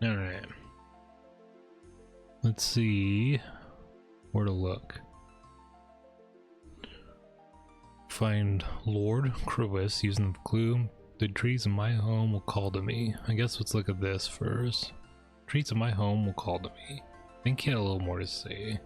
Alright. Let's see where to look. Find Lord Crowis using the clue. The trees in my home will call to me. I guess let's look at this first. Trees in my home will call to me. I think he had a little more to say.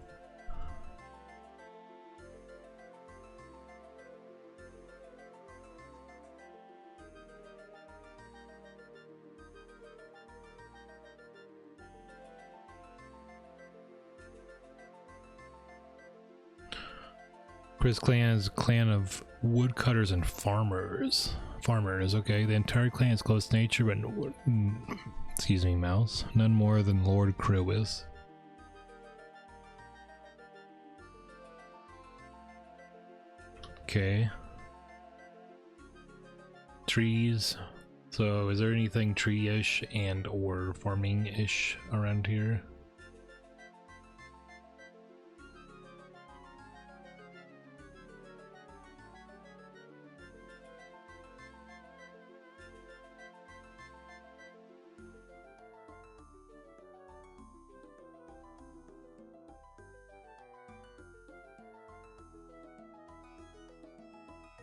Chris clan is a clan of woodcutters and farmers. Okay. The entire clan is close to nature, but excuse me, mouse. None more than Lord Crowis. Okay. Trees. So, is there anything tree-ish and or farming-ish around here?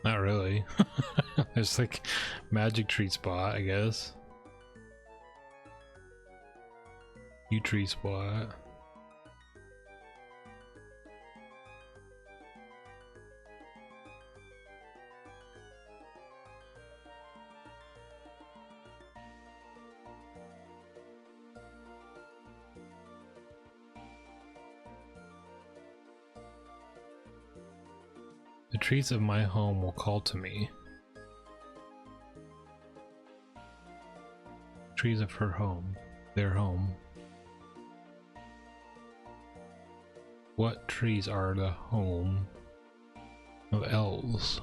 Not really. There's like magic tree spot, I guess. You tree spot. The trees of my home will call to me. Trees of her home. Their home. What trees are the home of elves?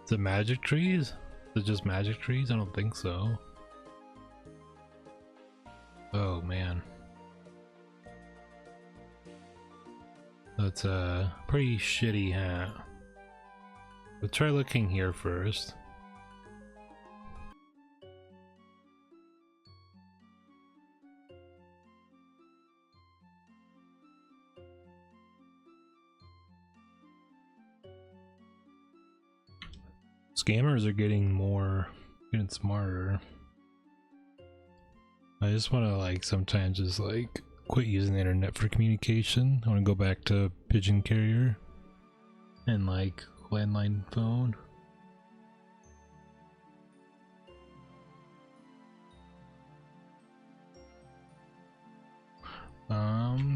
Is it magic trees? Is it just magic trees? I don't think so. Oh man. That's a pretty shitty hat. Let's try looking here first. Scammers are getting smarter. I just want to like sometimes just like quit using the internet for communication. I want to go back to pigeon carrier and like landline phone.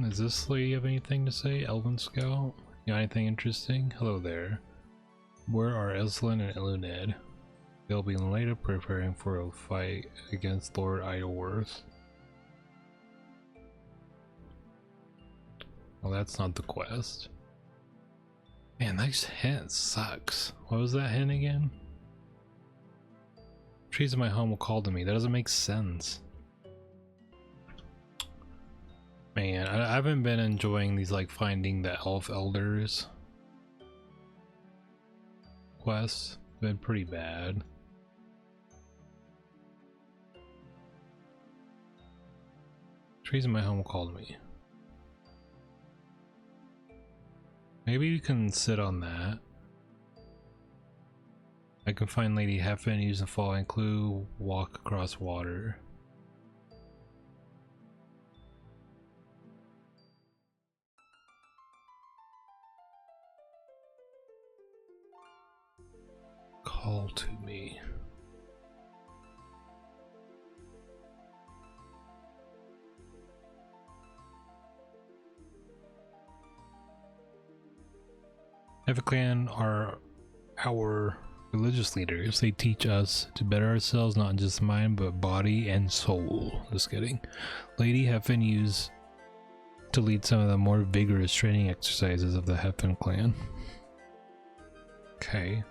Is this lady have anything to say? Elven Scout? You got anything interesting? Hello there. Where are Eslin and Iluned? They'll be later preparing for a fight against Lord Idleworth. Well, that's not the quest. Man, that hint sucks. What was that hint again? Trees in my home will call to me. That doesn't make sense. Man, I haven't been enjoying these like finding the elf elders quests. Been pretty bad. Trees in my home will call to me. Maybe you can sit on that. I can find Lady Heffen, use the following clue, walk across water. Call to me. Clan are our religious leaders. They teach us to better ourselves, not just mind, but body and soul. Just kidding. Lady Heffen used to lead some of the more vigorous training exercises of the Heffen clan. Okay.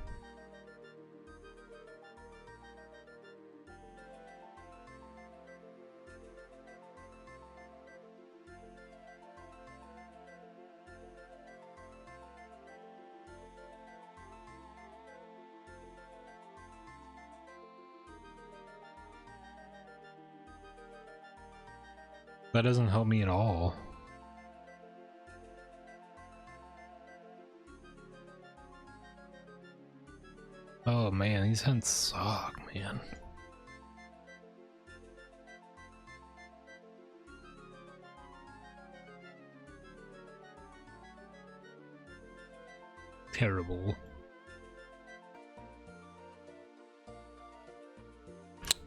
That doesn't help me at all. Oh man, these hunts suck, man. Terrible.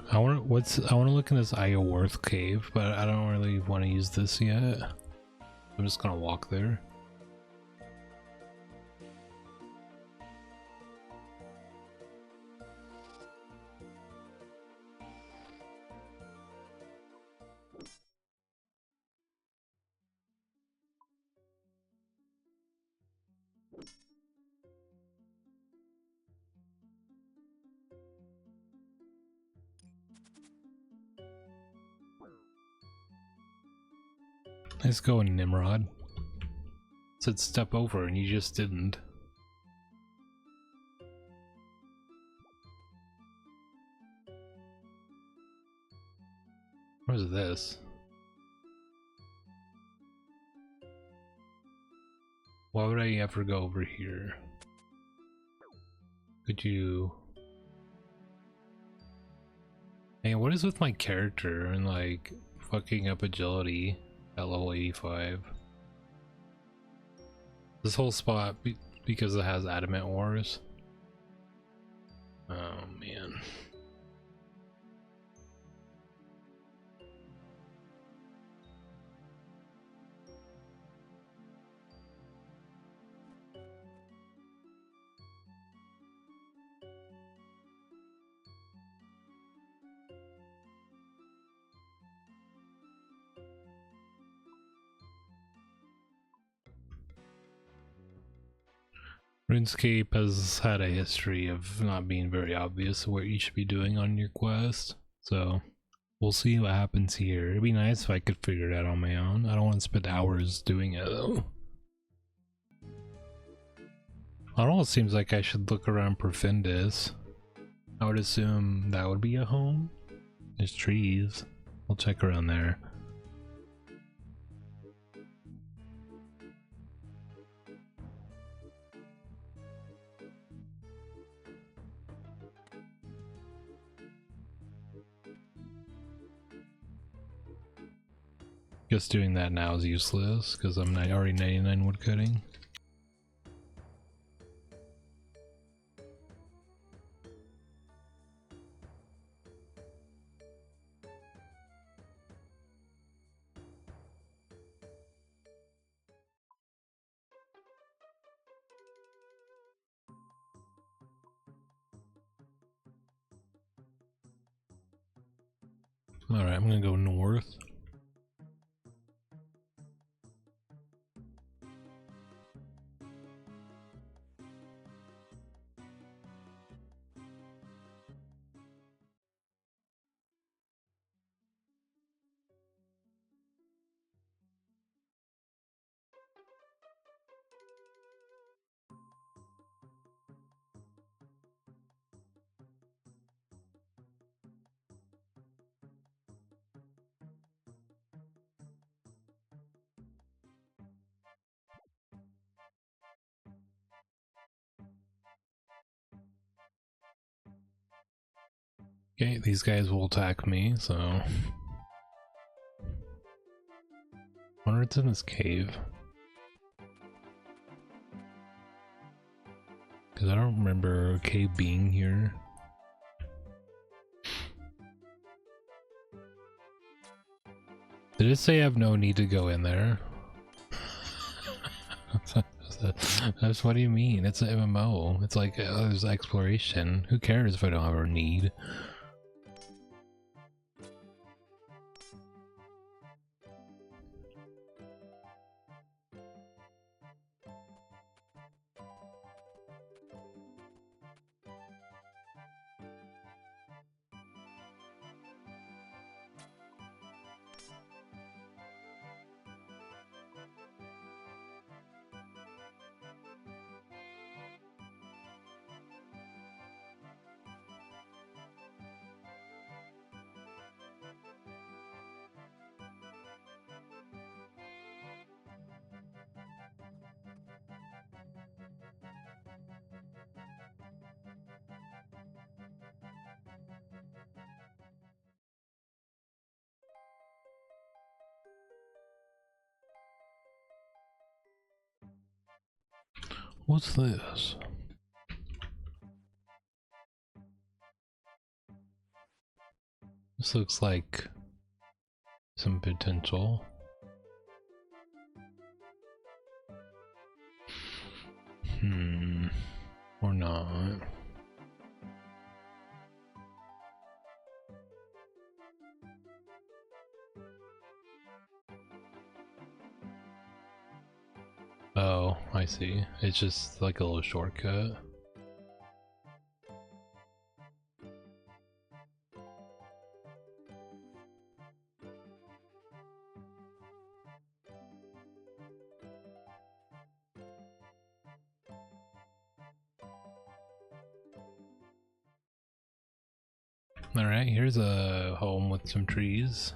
I want to look in this Worth cave, but I don't really want to use this yet. I'm just gonna walk there. Let's go, Nimrod. Said step over and you just didn't. What is this? Why would I ever go over here? Could you... Hey, what is with my character and like fucking up agility at level 85? This whole spot because it has adamant ores. Oh man. RuneScape has had a history of not being very obvious what you should be doing on your quest, so we'll see what happens here. It'd be nice if I could figure it out on my own. I don't want to spend hours doing it though. It almost seems like I should look around Profundus. I would assume that would be a home. There's trees. I'll check around there. Guess doing that now is useless because I'm already 99 woodcutting. Alright, I'm gonna go north. Okay, these guys will attack me, so... I wonder what's in this cave. Because I don't remember a cave being here. Did it say I have no need to go in there? That's what do you mean? It's an MMO. It's like, there's exploration. Who cares if I don't have a need? What's this? This looks like some potential. Or not. Oh, I see. It's just like a little shortcut. Alright, here's a home with some trees.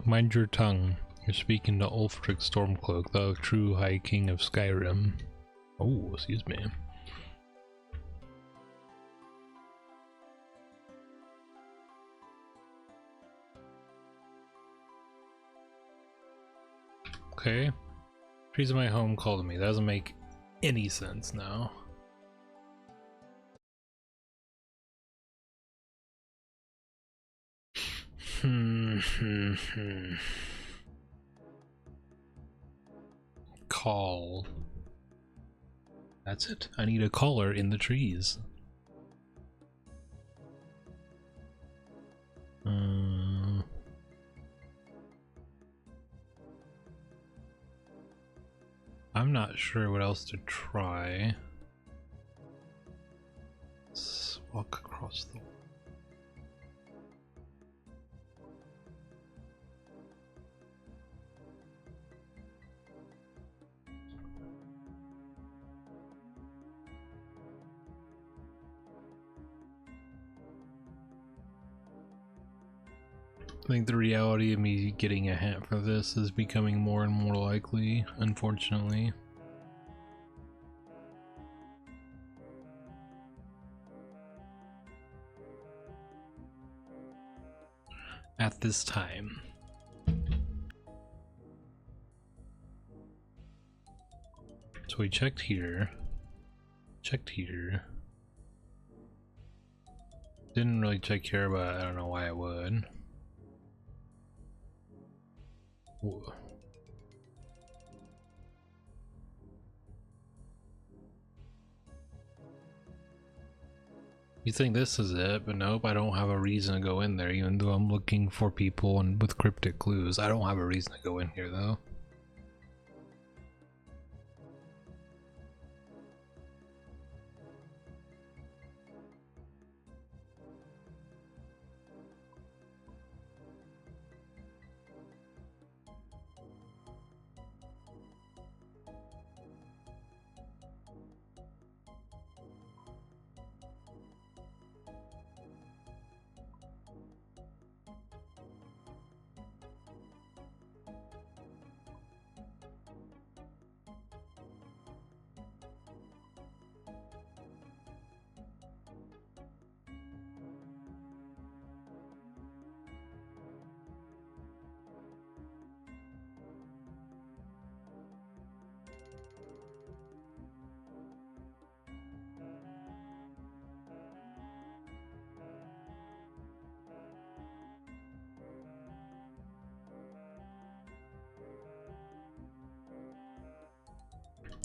Mind your tongue. You're speaking to Ulfric Stormcloak, the true High King of Skyrim. Oh, excuse me. Okay. Trees of my home called me. That doesn't make any sense now. Call. That's it. I need a caller in the trees. I'm not sure what else to try. Let's walk across the... I think the reality of me getting a hat for this is becoming more and more likely, unfortunately. At this time. So we checked here. Didn't really check here, but I don't know why I would. Whoa. You think this is it, but nope, I don't have a reason to go in there, even though I'm looking for people and with cryptic clues. I don't have a reason to go in here though.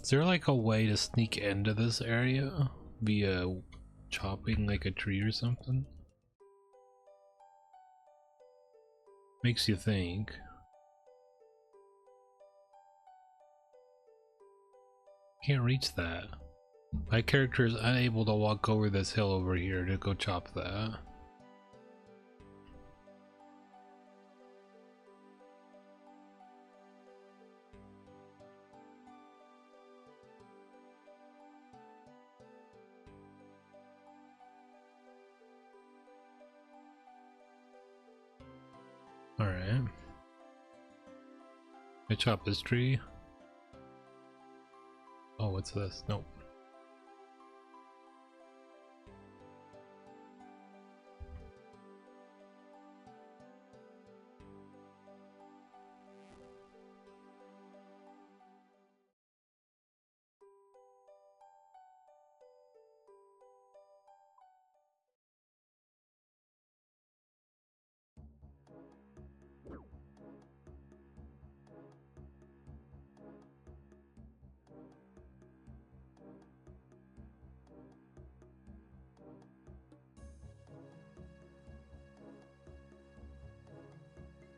Is there like a way to sneak into this area via chopping like a tree or something? Makes you think. Can't reach that. My character is unable to walk over this hill over here to go chop that. Alright. I chop this tree. Oh, what's this? Nope.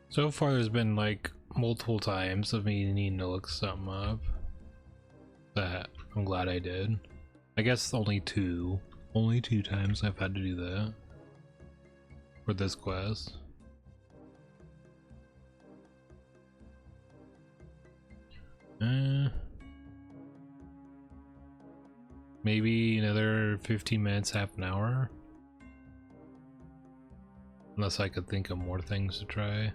So far there's been like multiple times of me needing to look something up that I'm glad I did. I guess only two times I've had to do that for this quest. Maybe another 15 minutes, half an hour. Unless I could think of more things to try.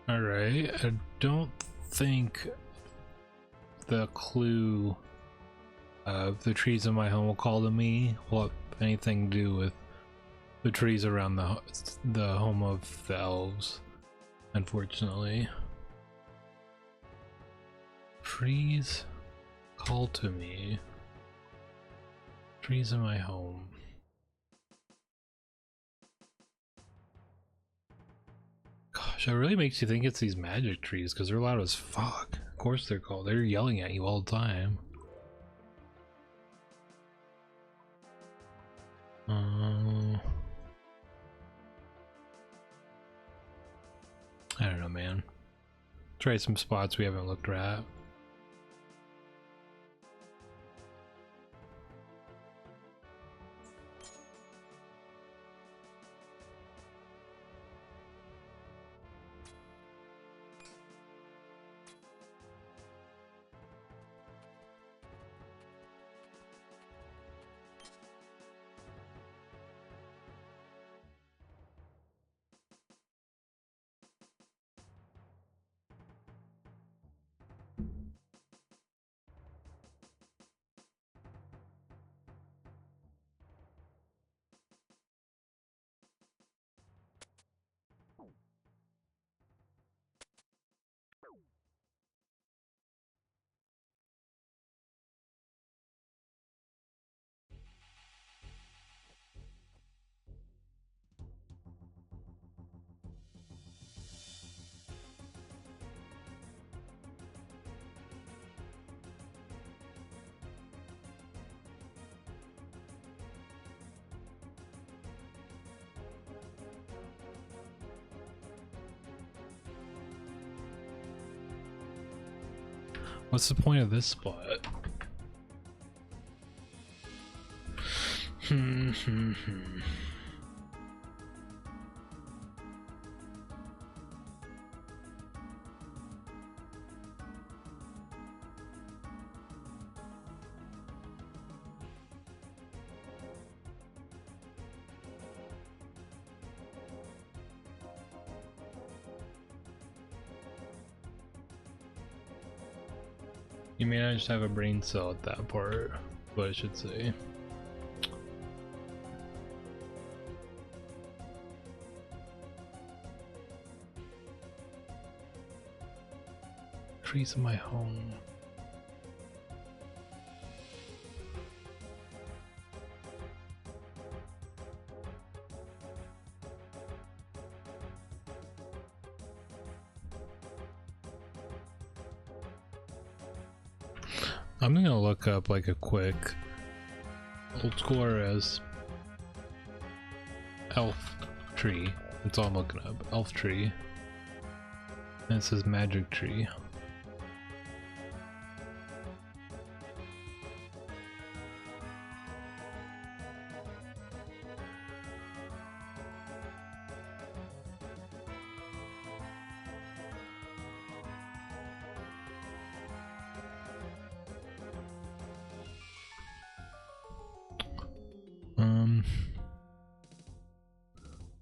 Alright, I don't think the clue of the trees in my home will call to me will have anything to do with the trees around the home of the elves, unfortunately. Trees call to me. Trees in my home. Gosh, it really makes you think it's these magic trees because they're loud as fuck. Of course they're called. They're yelling at you all the time. I don't know, man. Try some spots we haven't looked at. What's the point of this spot? You may not just have a brain cell at that part, what I should say. Trees in my home. I'm gonna look up like a quick old school RS elf tree. That's all I'm looking up. Elf tree. And it says magic tree.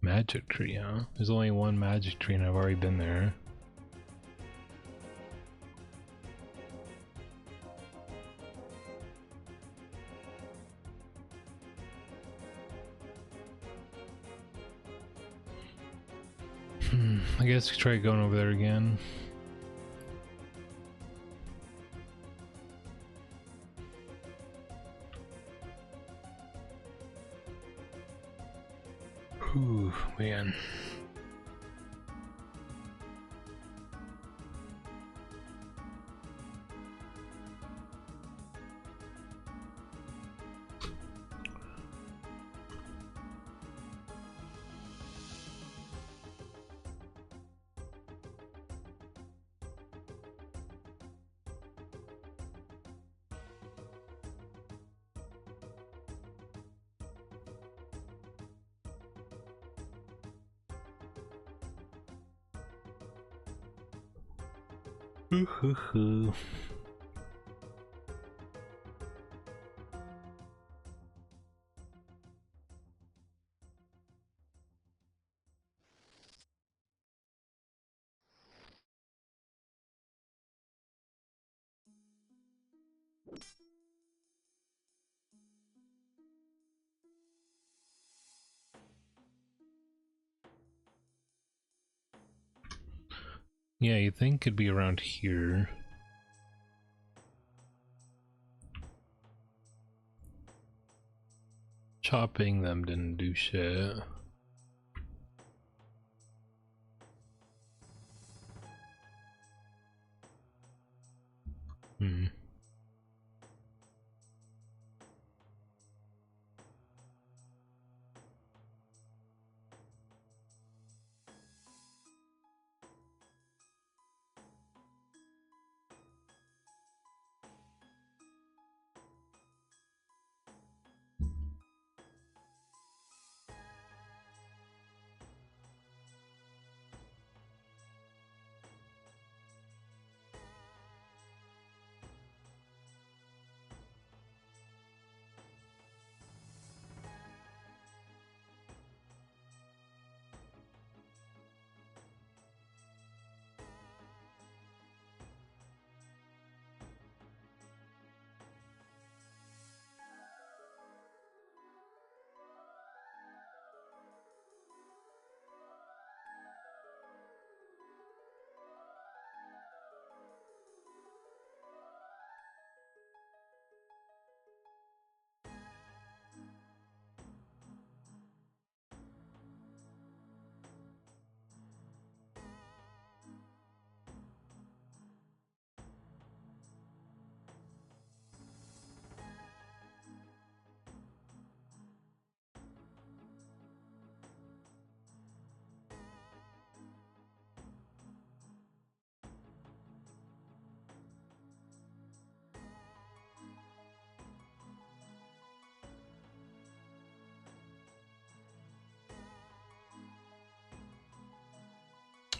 Magic tree, huh? There's only one magic tree and I've already been there. I guess try going over there again. Ooh, man. Ooh. Yeah, you think it'd be around here. Chopping them didn't do shit. Hmm.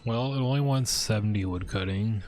Well, it only wants 70 wood cutting.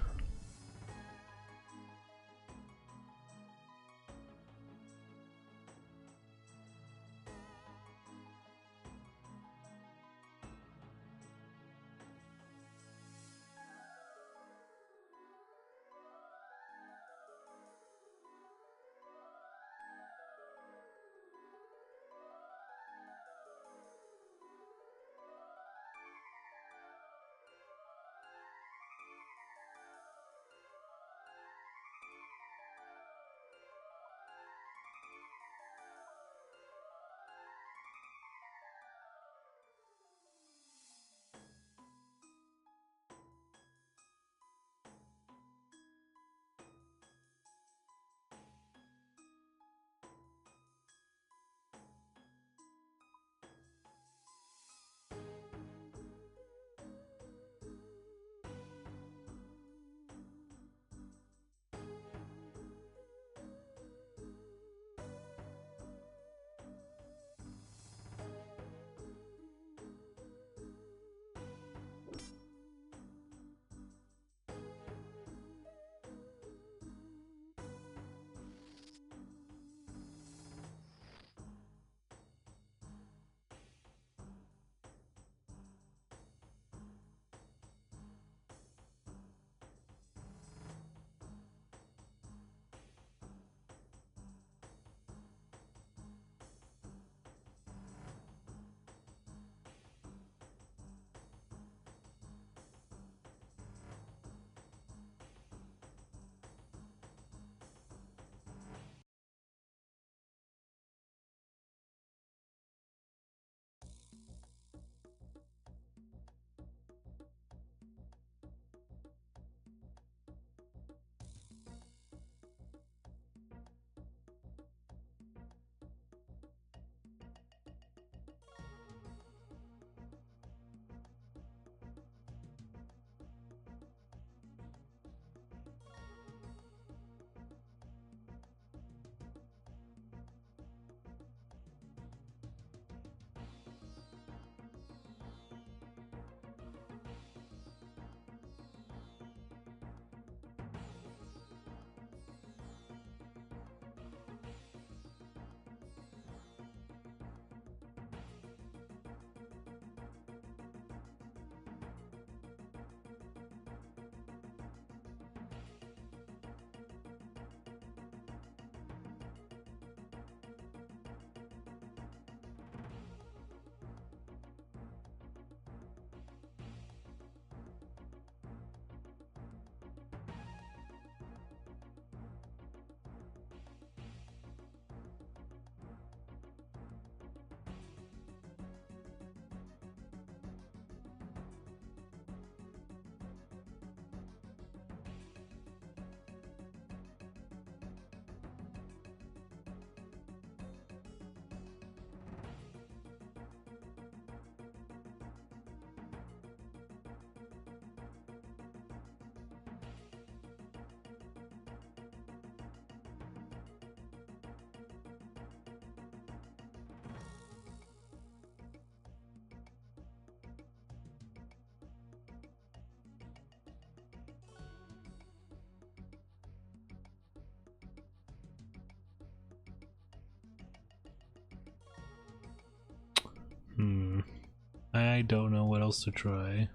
I don't know what else to try.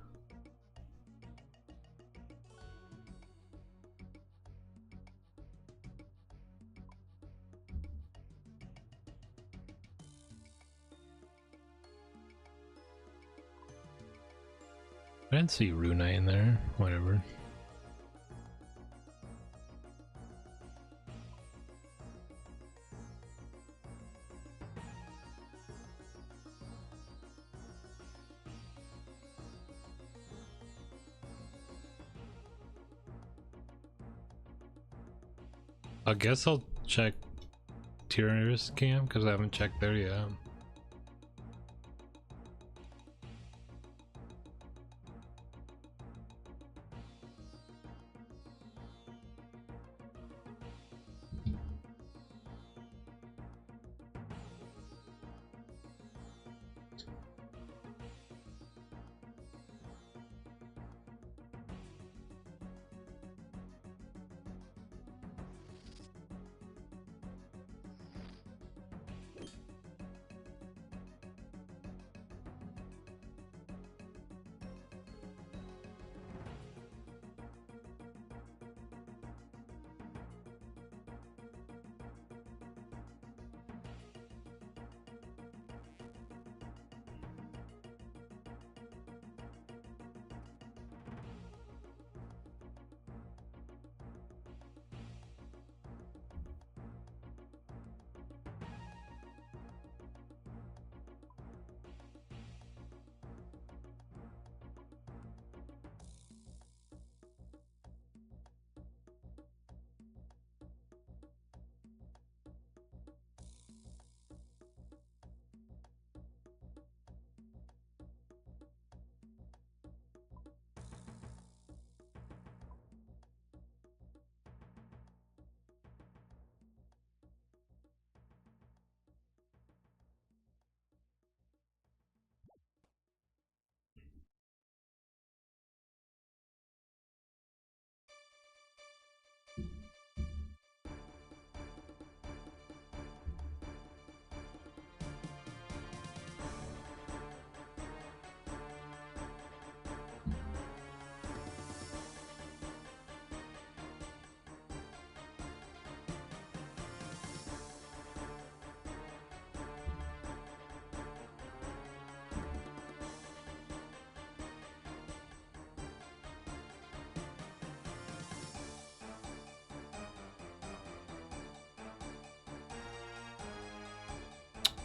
I didn't see Runite in there. Whatever. I guess I'll check Tyrannus camp because I haven't checked there yet.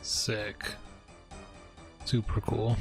Sick. Super cool.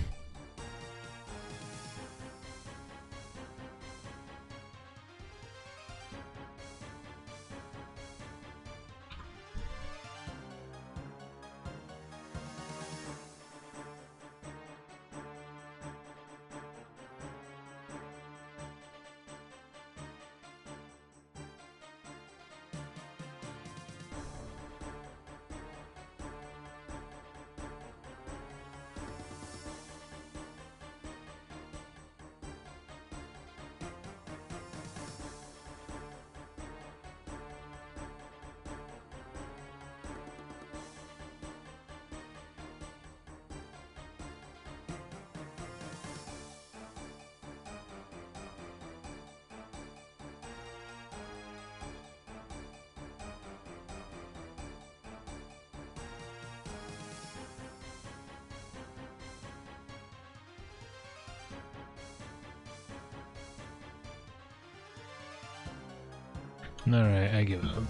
Alright, I give up.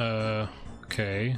Okay.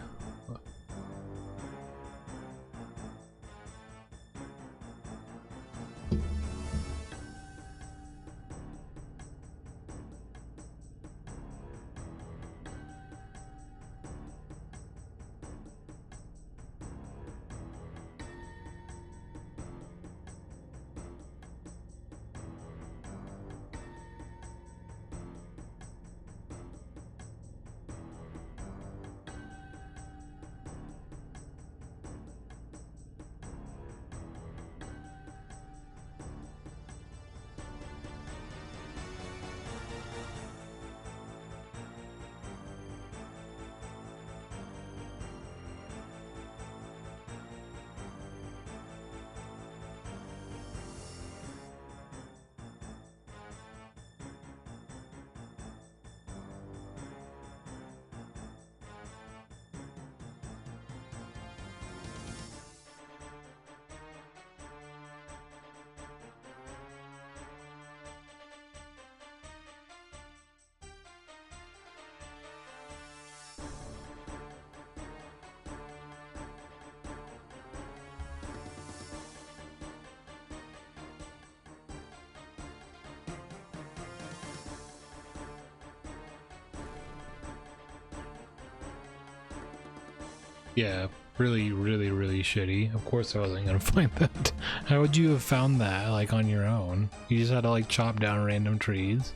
Yeah, really, really, really shitty. Of course I wasn't gonna find that. How would you have found that, like, on your own? You just had to, like, chop down random trees.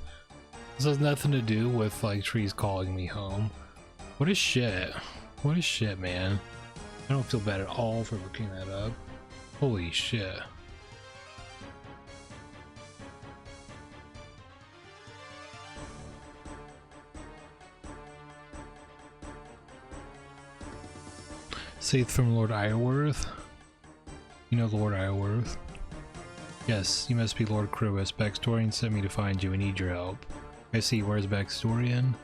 This has nothing to do with, like, trees calling me home. What is shit? What is shit, man? I don't feel bad at all for looking that up. Holy shit. Saith from Lord Iorwerth. You know Lord Iorwerth? Yes, you must be Lord Crowis. Backstorian sent me to find you. I need your help. I see. Where's Backstorian?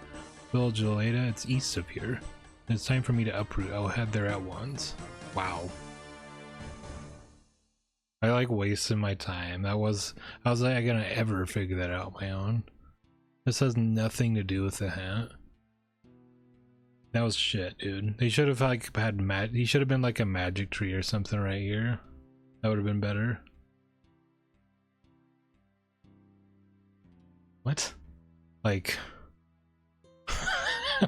Village Gelada. It's east of here. It's time for me to uproot. I'll head there at once. Wow. I like wasting my time. I was like, I gonna ever figure that out on my own. This has nothing to do with the hat. That was shit, dude. They should have like had he should have been like a magic tree or something right here. That would have been better. What? Like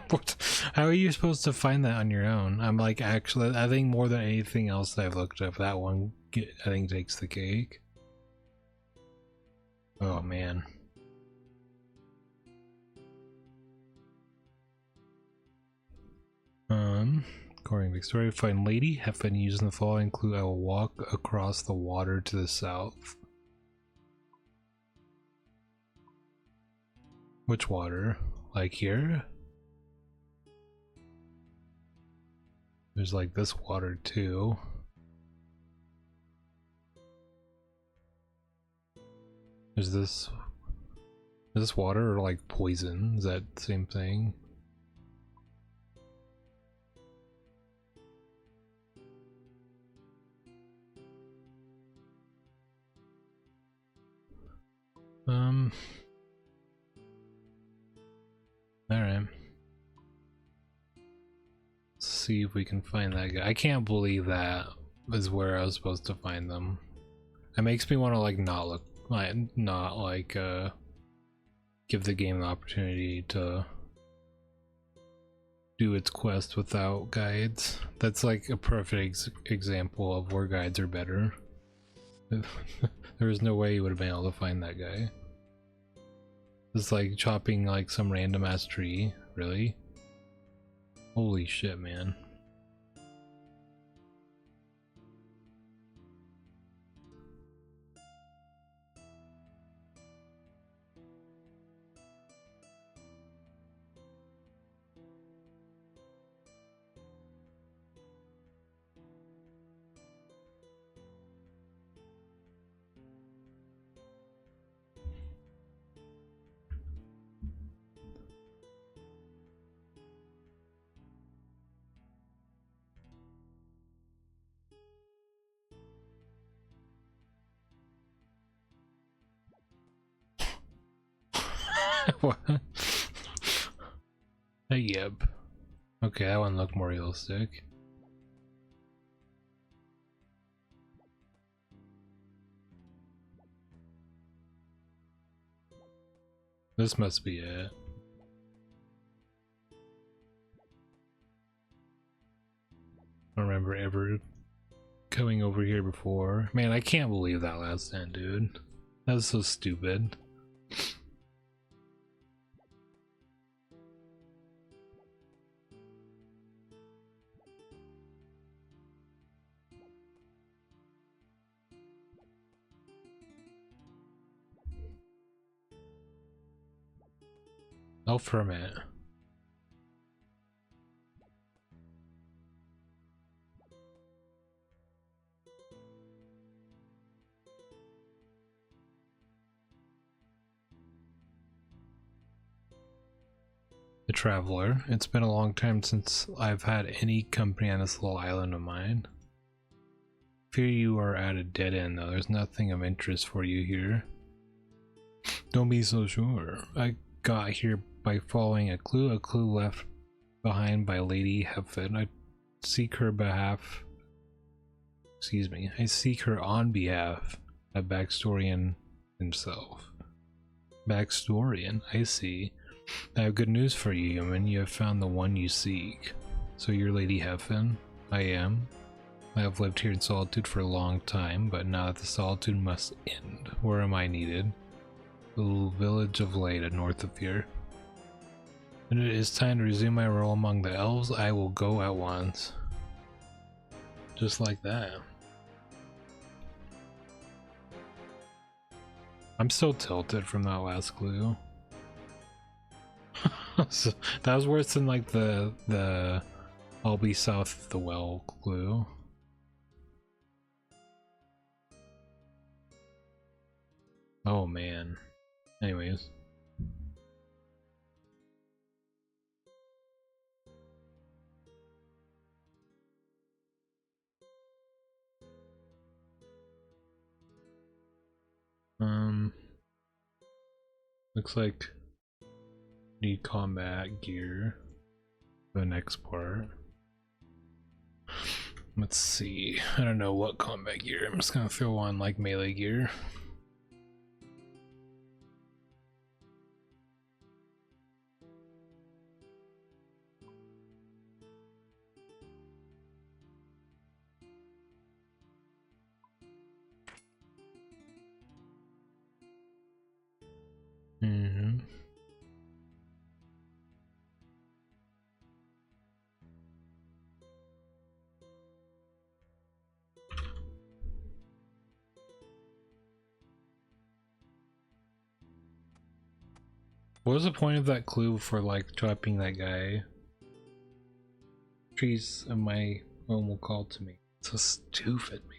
what? How are you supposed to find that on your own? I'm like, actually, I think more than anything else that I've looked up, that one I think takes the cake. Oh man. According to the story, find lady, have been using the following clue. I will walk across the water to the south. Which water? Like here? There's like this water too. Is this water or like poison? Is that the same thing? Alright. Let's see if we can find that guy. I can't believe that is where I was supposed to find them. It makes me want to like not give the game the opportunity to do its quest without guides. That's like a perfect example of where guides are better. There was no way you would have been able to find that guy. It's like chopping like some random ass tree, really? Holy shit, man. What? Yep. Okay, that one looked more realistic. This must be it. I don't remember ever coming over here before. Man, I can't believe that last end, dude. That was so stupid. Elf Hermit. The Traveler. It's been a long time since I've had any company on this little island of mine. Fear you are at a dead end though. There's nothing of interest for you here. Don't be so sure. I got here by following a clue left behind by Lady Hefin. I seek her behalf. Excuse me. I seek her on behalf of Backstorian himself. Backstorian, I see. I have good news for you, human. You have found the one you seek. So you're Lady Hefin? I am. I have lived here in solitude for a long time, but now that the solitude must end, where am I needed? The little village of Leda, north of here. When it is time to resume my role among the elves, I will go at once. Just like that. I'm still tilted from that last clue. So, that was worse than like the I'll be south of the well clue. Oh man. Anyways. Looks like need combat gear for the next part. Let's see. I don't know what combat gear. I'm just gonna throw on like melee gear. What was the point of that clue for like trapping that guy? Trees of my home will call to me. So stupid, man.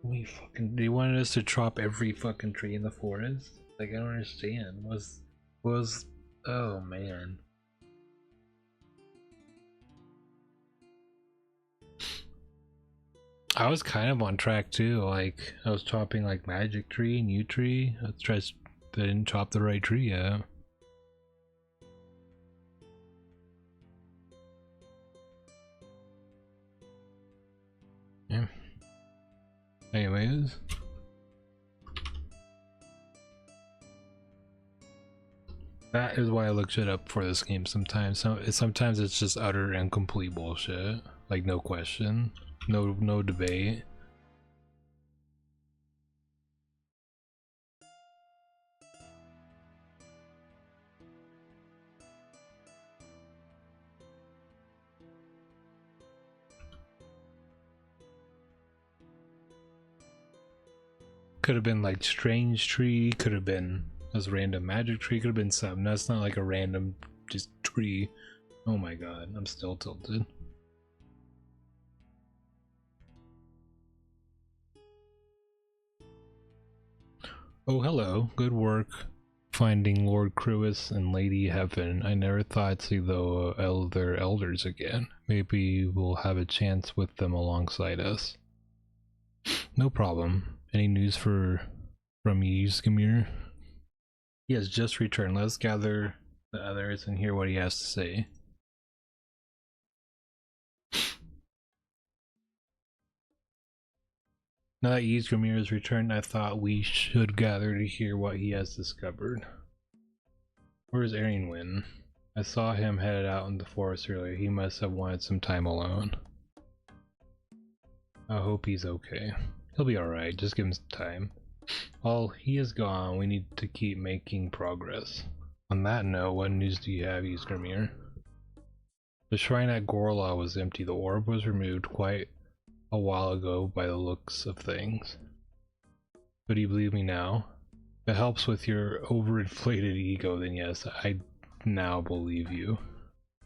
We fucking they wanted us to chop every fucking tree in the forest? Like I don't understand. Was oh man. I was kind of on track too, like I was chopping like magic tree, new tree. I didn't chop the right tree yet. Yeah. Anyways. That is why I look shit up for this game sometimes. Sometimes it's just utter and complete bullshit. Like no question. No debate. Could have been like strange tree, could have been as random magic tree, could have been something. That's not like a random just tree. Oh my god, I'm still tilted. Oh hello, good work finding Lord Cruis and Lady Heaven. I never thought I'd see the other elders again. Maybe we'll have a chance with them alongside us. No problem. Any news from Ysgrimir? He has just returned. Let's gather the others and hear what he has to say. Now that Ysgrimir has returned, I thought we should gather to hear what he has discovered. Where's Arianwin? I saw him headed out in the forest earlier. He must have wanted some time alone. I hope he's okay. He'll be alright, just give him some time. While he is gone, we need to keep making progress. On that note, what news do you have, Ysgrimir? The shrine at Gorla was empty. The orb was removed quite a while ago by the looks of things. But do you believe me now? If it helps with your overinflated ego, then yes, I now believe you.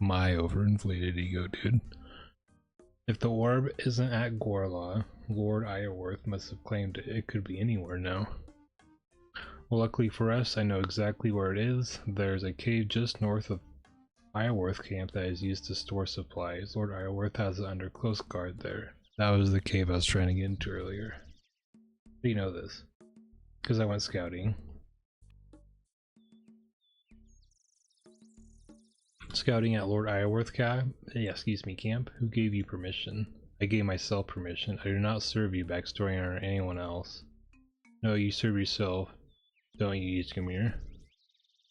My overinflated ego, dude. If the orb isn't at Gorla, Lord Iorwerth must have claimed it could be anywhere now. Well, luckily for us, I know exactly where it is. There's a cave just north of Iorwerth camp that is used to store supplies. Lord Iorwerth has it under close guard there. That was the cave I was trying to get into earlier. How do you know this? Because I went scouting. Scouting at Lord Iorwerth camp? Camp? Who gave you permission? I gave myself permission. I do not serve you, backstory, or anyone else. No, you serve yourself. Don't you, Ysgrimir?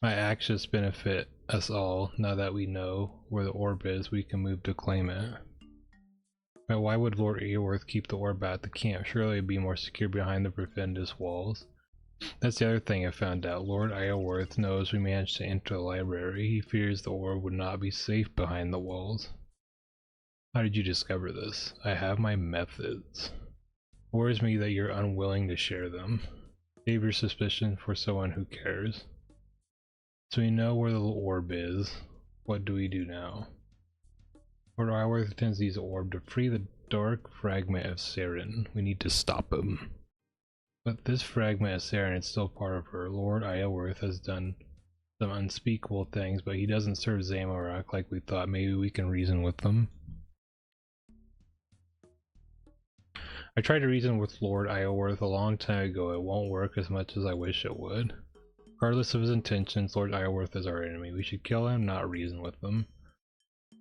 My actions benefit us all. Now that we know where the orb is, we can move to claim it. But why would Lord Aorworth keep the orb at the camp? Surely it'd be more secure behind the Profundus walls. That's the other thing I found out. Lord Aorworth knows we managed to enter the library. He fears the orb would not be safe behind the walls. How did you discover this? I have my methods. It worries me that you're unwilling to share them. Save your suspicion for someone who cares. So we know where the orb is. What do we do now? Lord Aorworth intends to use the orb to free the dark fragment of Saren. We need to stop him. But this fragment of Saren is still part of her. Lord Aorworth has done some unspeakable things, but he doesn't serve Zamorak like we thought. Maybe we can reason with them. I tried to reason with Lord Aorworth a long time ago. It won't work as much as I wish it would. Regardless of his intentions, Lord Aorworth is our enemy. We should kill him, not reason with them.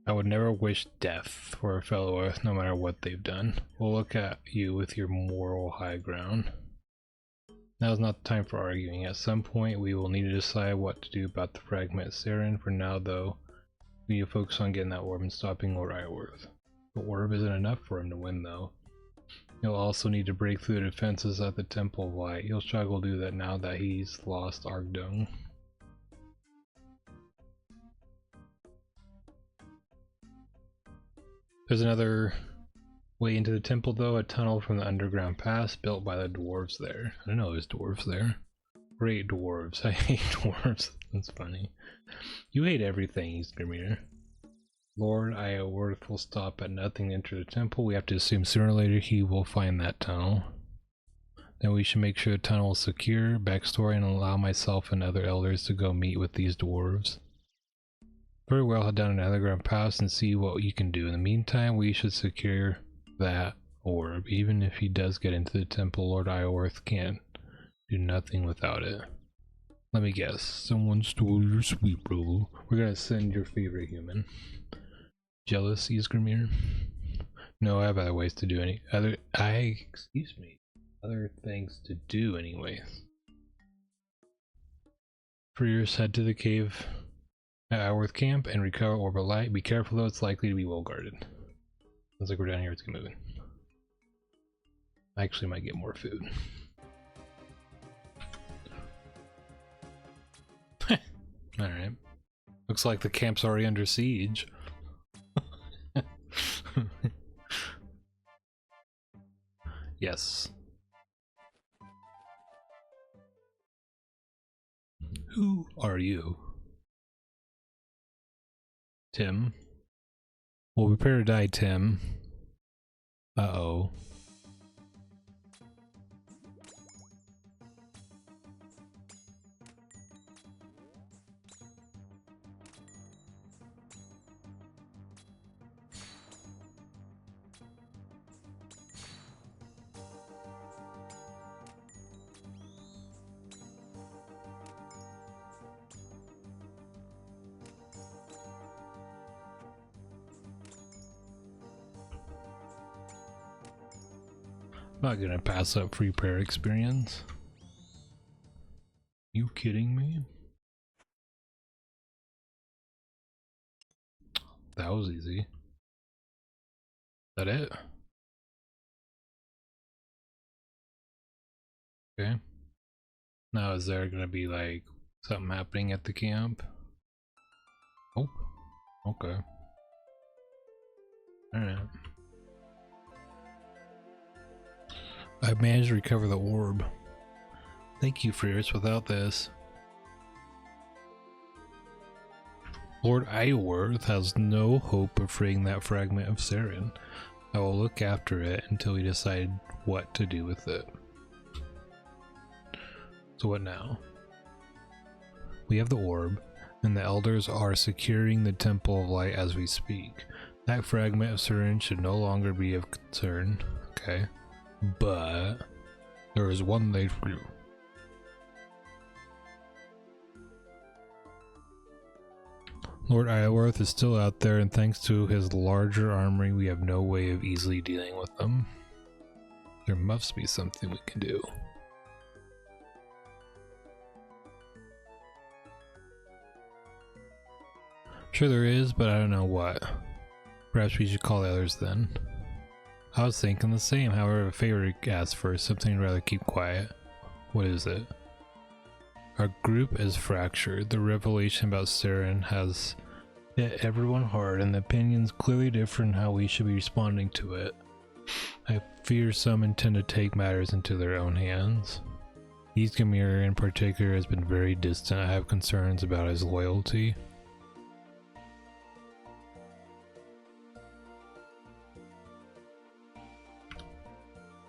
I would never wish death for a fellow Earth, no matter what they've done. We'll look at you with your moral high ground. Now is not the time for arguing. At some point, we will need to decide what to do about the fragment Saren. For now, though, we need to focus on getting that orb and stopping Lord Aorworth. The orb isn't enough for him to win, though. He'll also need to break through the defenses at the Temple of Light. He'll struggle to do that now that he's lost Argdung. There's another way into the temple though, a tunnel from the underground pass built by the dwarves there. I didn't know there's dwarves there. Great dwarves. I hate dwarves. That's funny. You hate everything, Ysgrimir. Lord Aorworth will stop at nothing to enter the temple. We have to assume sooner or later he will find that tunnel. Then we should make sure the tunnel is secure, backstory, and allow myself and other elders to go meet with these dwarves. Very well, head down another ground pass and see what you can do. In the meantime, we should secure that orb. Even if he does get into the temple, Lord Aorworth can't do nothing without it. Let me guess. Someone stole your sweet roll. We're gonna send your favorite human. Jealous, Ysgrimir? No, I have other ways to do other things to do anyways. Freers, head to the cave at Aorworth camp and recover Orb of Light. Be careful though, it's likely to be well guarded. Looks like we're down here, let's get moving. I actually might get more food. Alright. Looks like the camp's already under siege. Yes. Who are you? Tim. Well, prepare to die, Tim. Uh-oh. Not gonna pass up free prayer experience. You kidding me? That was easy. Is that it? Okay. Now is there gonna be like something happening at the camp? Oh, okay. Alright. I managed to recover the orb. Thank you, Freers. Without this, Lord Aorworth has no hope of freeing that fragment of Saren. I will look after it until we decide what to do with it. So what now? We have the orb, and the elders are securing the Temple of Light as we speak. That fragment of Saren should no longer be of concern. Okay. But there is one thing for you. Lord Aorworth is still out there, and thanks to his larger armory, we have no way of easily dealing with them. There must be something we can do. Sure there is, but I don't know what. Perhaps we should call the others then. I was thinking the same. However, a favor asked for something I'd rather keep quiet. What is it? Our group is fractured. The revelation about Saren has hit everyone hard, and the opinion's clearly different how we should be responding to it. I fear some intend to take matters into their own hands. Ysgramir in particular has been very distant. I have concerns about his loyalty.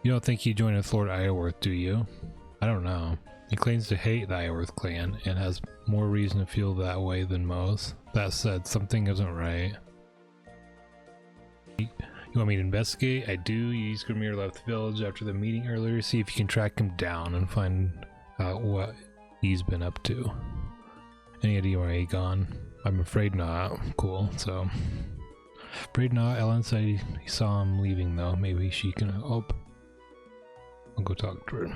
You don't think he joined with Lord Iorwerth, do you? I don't know. He claims to hate the Iorwerth clan and has more reason to feel that way than most. That said, something isn't right. You want me to investigate? I do. Ysgramir left the village after the meeting earlier. See if you can track him down and find out what he's been up to. Any idea where he gone? I'm afraid not. Cool, so... Afraid not. Ellen said he saw him leaving though. Maybe she can help. I'll go talk to her.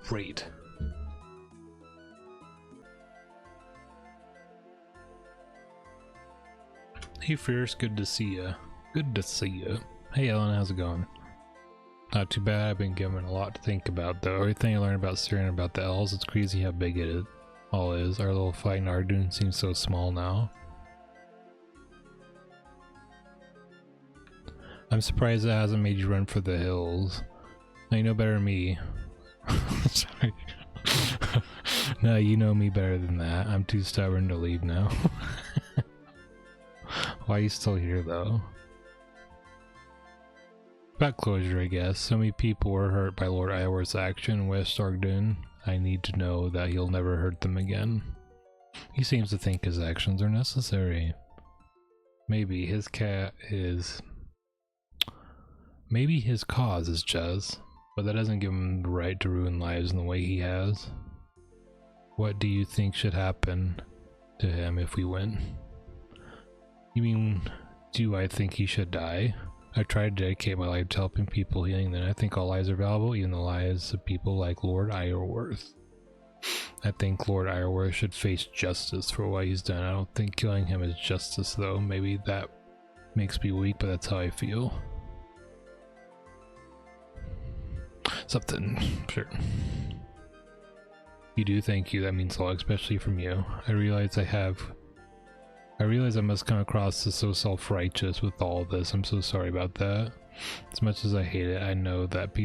Great. Hey Fierce, good to see ya. Good to see ya. Hey Ellen, how's it going? Not too bad. I've been given a lot to think about though. Everything I learned about Saren, about the elves, it's crazy how big it all is. Our little fight in Ardoon seems so small now. I'm surprised it hasn't made you run for the hills. Now you know better than me. Sorry. No, you know me better than that. I'm too stubborn to leave now. Why are you still here though? About closure, I guess. So many people were hurt by Lord Iorwerth's action in West Ardoon. I need to know that he'll never hurt them again. He seems to think his actions are necessary. Maybe his cat is... Maybe his cause is just, but that doesn't give him the right to ruin lives in the way he has. What do you think should happen to him if we win? You mean, do I think he should die? I try to dedicate my life to helping people healing them. I think all lives are valuable, even the lives of people like Lord Iorwerth. I think Lord Iorwerth should face justice for what he's done. I don't think killing him is justice though. Maybe that makes me weak, but that's how I feel. Something, sure. You do, thank you, that means a lot, especially from you. I realize I must come across as so self-righteous with all of this. I'm so sorry about that. As much as I hate it, I know that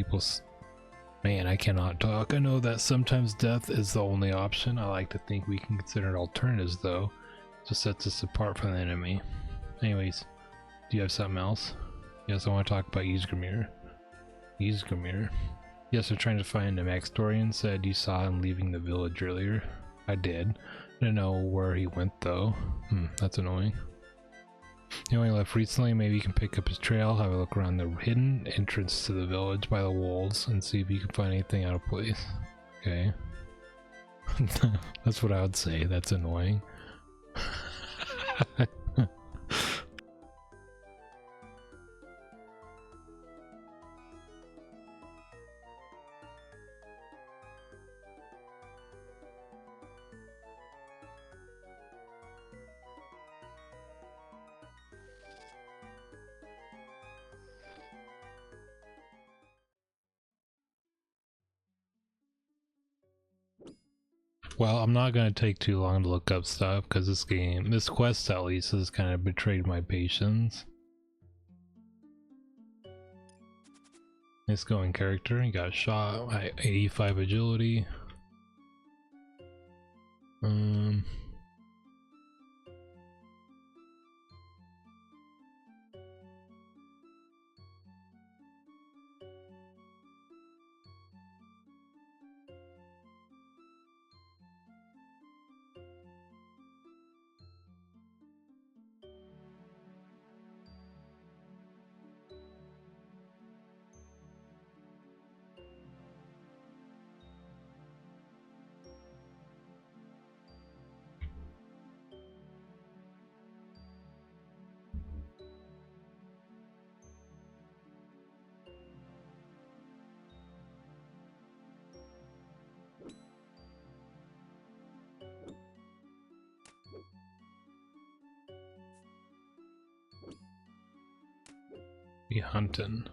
man, I cannot talk. I know that sometimes death is the only option. I like to think we can consider alternatives though. It just sets us apart from the enemy. Anyways, do you have something else? Yes, I want to talk about Ysgramir. Ysgramir. Yes, I'm trying to find him. Axtorian said you saw him leaving the village earlier. I did. I didn't know where he went though. That's annoying. He only left recently. Maybe you can pick up his trail, have a look around the hidden entrance to the village by the walls, and see if you can find anything out of place. Okay. That's what I would say. That's annoying. Well, I'm not going to take too long to look up stuff because this quest at least has kind of betrayed my patience. Nice going character, he got shot at 85 agility. Be hunting.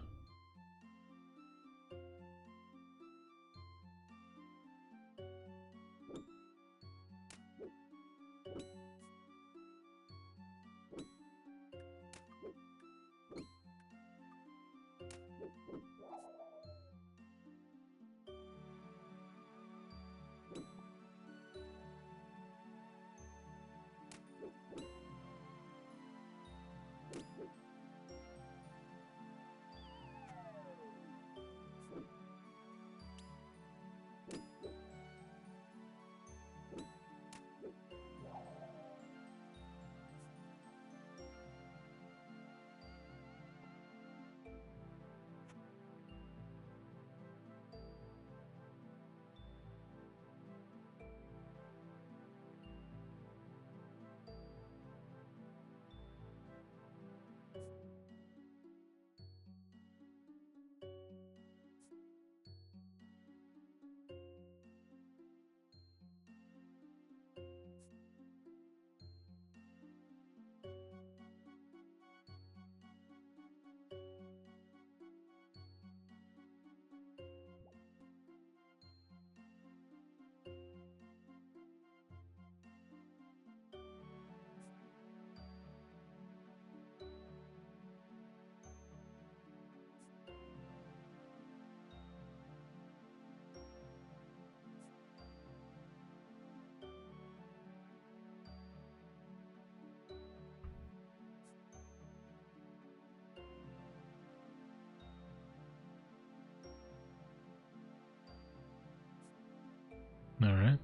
Alright.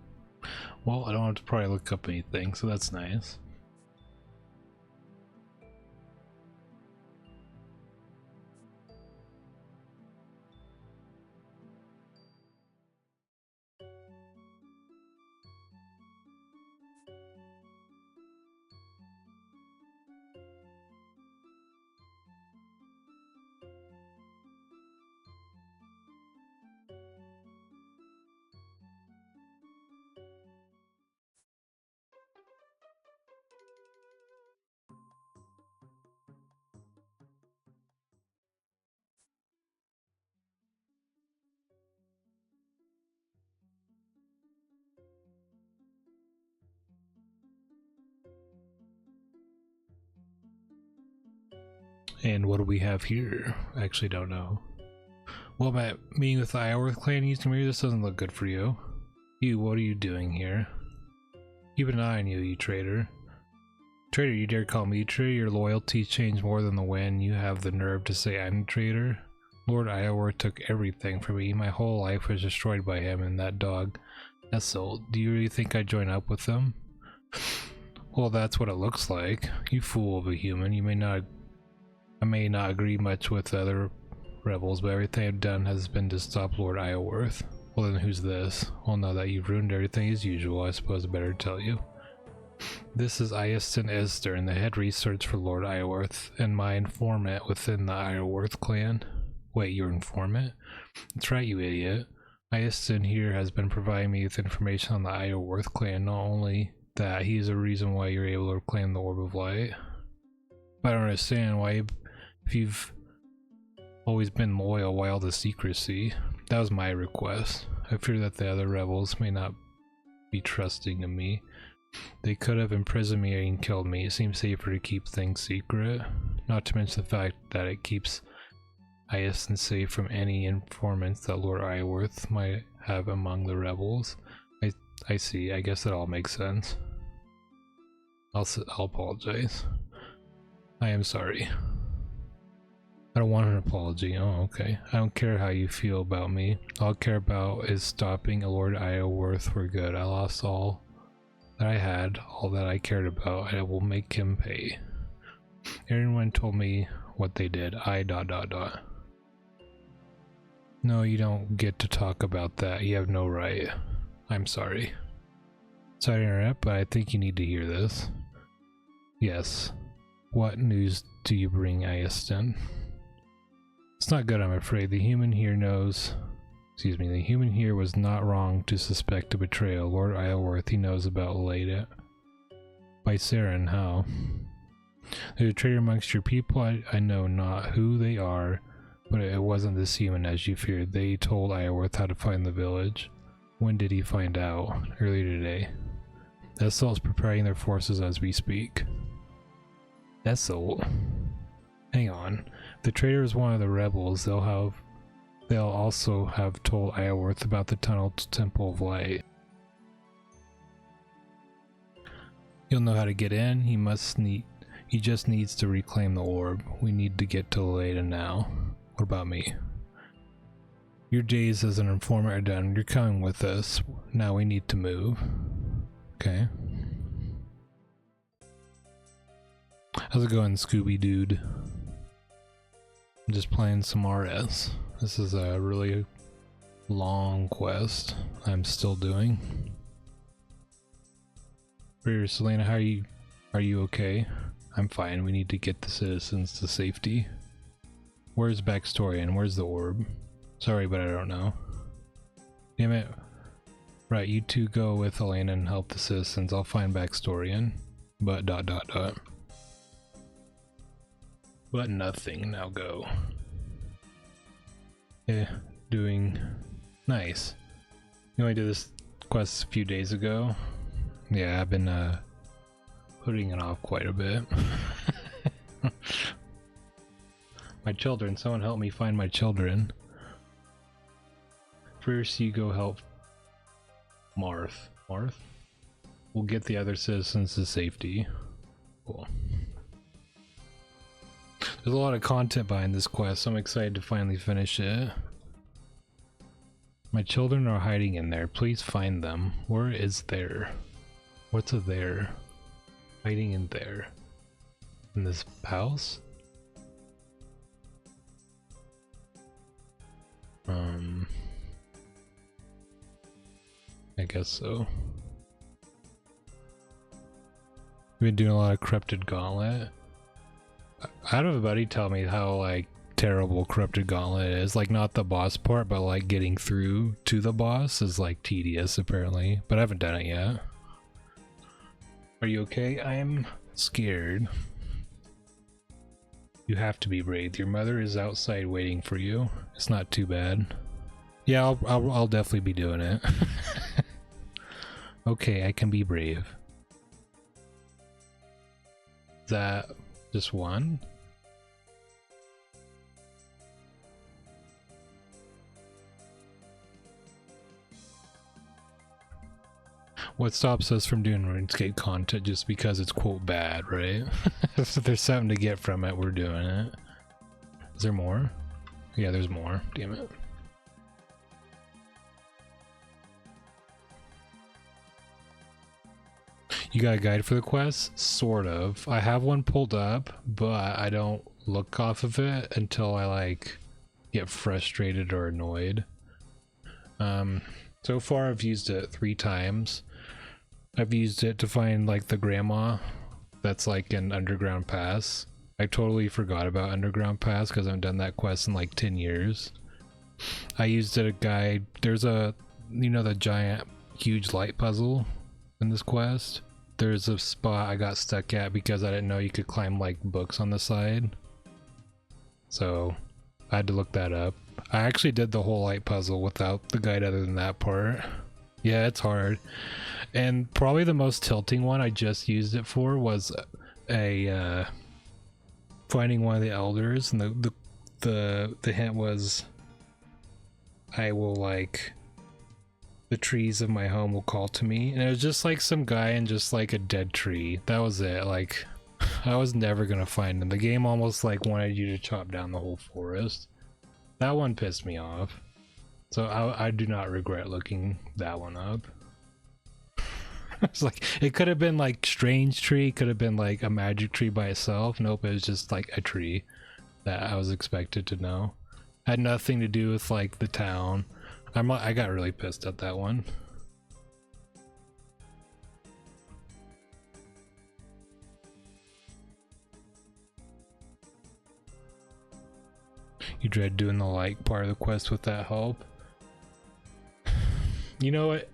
Well, I don't have to probably look up anything, so that's nice. And what do we have here? I actually don't know. Well, my meeting with the Iorth clan used to me. This doesn't look good for you. You, what are you doing here? Keep an eye on you, you traitor. Traitor, you dare call me traitor? Your loyalties change more than the wind. You have the nerve to say I'm a traitor? Lord Iorth took everything from me. My whole life was destroyed by him and that dog. Essel, do you really think I'd join up with them? Well, that's what it looks like. You fool of a human. I may not agree much with the other rebels, but everything I've done has been to stop Lord Iorth. Well then who's this? Well, now that you've ruined everything as usual, I suppose I better tell you. This is Iaston Esther, the head research for Lord Iorth, and my informant within the Iorth clan. Wait, your informant? That's right, you idiot. Iaston here has been providing me with information on the Iorth clan. Not only that, he is the reason why you're able to reclaim the Orb of Light. But I don't understand why, if you've always been loyal, why all the secrecy? That was my request. I fear that the other rebels may not be trusting of me. They could have imprisoned me and killed me. It seems safer to keep things secret. Not to mention the fact that it keeps Iaston safe from any informants that Lord Iorth might have among the rebels. I see. I guess that all makes sense. I'll apologize. I am sorry. I don't want an apology. Oh, okay. I don't care how you feel about me. All I care about is stopping Lord Iorth for good. I lost all that I had, all that I cared about, and I will make him pay. Everyone told me what they did. No, you don't get to talk about that. You have no right. I'm sorry. Sorry to interrupt, but I think you need to hear this. Yes. What news do you bring, Iaston? It's not good, I'm afraid. The human here was not wrong to suspect a betrayal. Lord Iorth, he knows about Leda. By Saren, how? There's a traitor amongst your people. I know not who they are, but it wasn't this human as you feared. They told Iorth how to find the village. When did he find out? Earlier today. Essel is preparing their forces as we speak. Essel? Hang on. If the traitor is one of the rebels, they'll also have told Iorth about the tunnel to Temple of Light. He'll know how to get in. He just needs to reclaim the orb. We need to get to Leda now. What about me? Your days as an informant are done. You're coming with us. Now we need to move. Okay. How's it going, Scooby Dude? I'm just playing some RS. This is a really long quest I'm still doing. Selena, are you okay? I'm fine. We need to get the citizens to safety. Where's backstory and where's the orb? Sorry, but I don't know. Damn it. Right, you two go with Elena and help the citizens. I'll find backstory but ... But nothing. Now go. Yeah, doing nice. You only did this quest a few days ago. Yeah, I've been putting it off quite a bit. My children, someone help me find my children. First you go help Marth. Marth? We'll get the other citizens to safety. Cool. There's a lot of content behind this quest, so I'm excited to finally finish it. My children are hiding in there. Please find them. Where is there? What's a there? Hiding in there. In this house? I guess so. We've been doing a lot of Corrupted Gauntlet. I had a buddy tell me how like terrible Corrupted Gauntlet is. Like not the boss part, but like getting through to the boss is like tedious apparently. But I haven't done it yet. Are you okay? I am scared. You have to be brave. Your mother is outside waiting for you. It's not too bad. Yeah, I'll definitely be doing it. Okay, I can be brave. Is that just one? What stops us from doing RuneScape content just because it's quote bad, right? If there's something to get from it, we're doing it. Is there more? Yeah, there's more. Damn it. You got a guide for the quest? Sort of. I have one pulled up, but I don't look off of it until I like get frustrated or annoyed. So far I've used it 3 times. I've used it to find like the grandma that's like an underground pass. I totally forgot about underground pass because I haven't done that quest in like 10 years. I used it a guide. There's a, you know, the giant huge light puzzle in this quest. There's a spot I got stuck at because I didn't know you could climb like books on the side. So I had to look that up. I actually did the whole light puzzle without the guide other than that part. Yeah, it's hard. And probably the most tilting one I just used it for was a finding one of the elders, and the hint was I will like the trees of my home will call to me, and it was just like some guy in just like a dead tree. That was it. Like I was never gonna find him. The game almost like wanted you to chop down the whole forest. That one pissed me off. So I do not regret looking that one up. It's like it could have been like strange tree, could have been like a magic tree by itself. Nope, it was just like a tree that I was expected to know. Had nothing to do with like the town. I got really pissed at that one. You dread doing the like part of the quest with that help. You know what?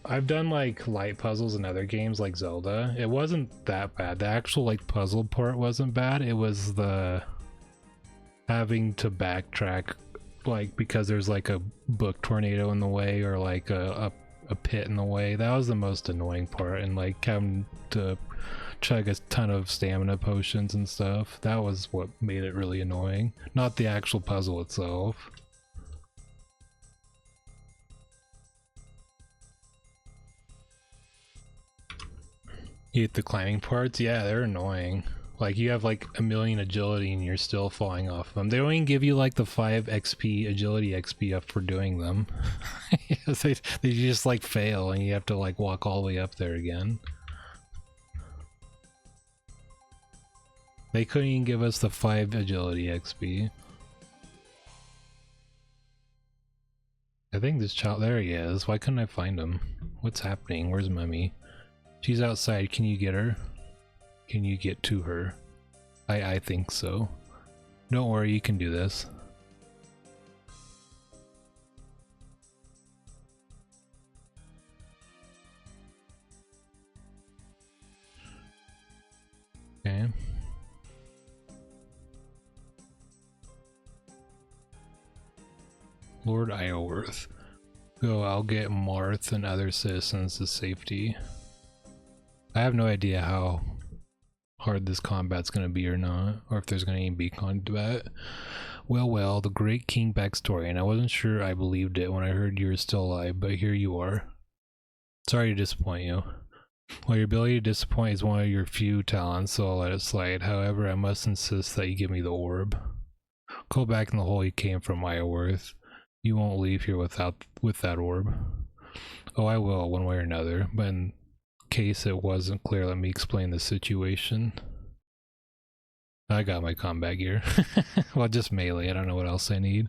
I've done like light puzzles in other games like Zelda. It wasn't that bad. The actual like puzzle part wasn't bad. It was the having to backtrack, like because there's like a book tornado in the way or like a pit in the way. That was the most annoying part, and like having to chug a ton of stamina potions and stuff. That was what made it really annoying, not the actual puzzle itself. You hate the climbing parts? Yeah, they're annoying. Like you have like a million agility and you're still falling off them. They don't even give you like the 5 XP agility XP up for doing them. they just like fail and you have to like walk all the way up there again. They couldn't even give us the 5 agility XP. I think this child, there he is. Why couldn't I find him? What's happening? Where's Mummy? She's outside. Can you get her? Can you get to her? I think so. Don't worry, you can do this. Okay. Lord Isleworth. Go, I'll get Marth and other citizens to safety. I have no idea how hard this combat's gonna be or not, or if there's gonna even be combat. Well, the great king backstory, and I wasn't sure I believed it when I heard you were still alive, but here you are. Sorry to disappoint you. Well, your ability to disappoint is one of your few talents, so I'll let it slide. However, I must insist that you give me the orb. Go back in the hole you came from, Isleworth. You won't leave here with that orb. Oh, I will, one way or another, but in case it wasn't clear, let me explain the situation. I got my combat gear. Well, just melee, I don't know what else I need.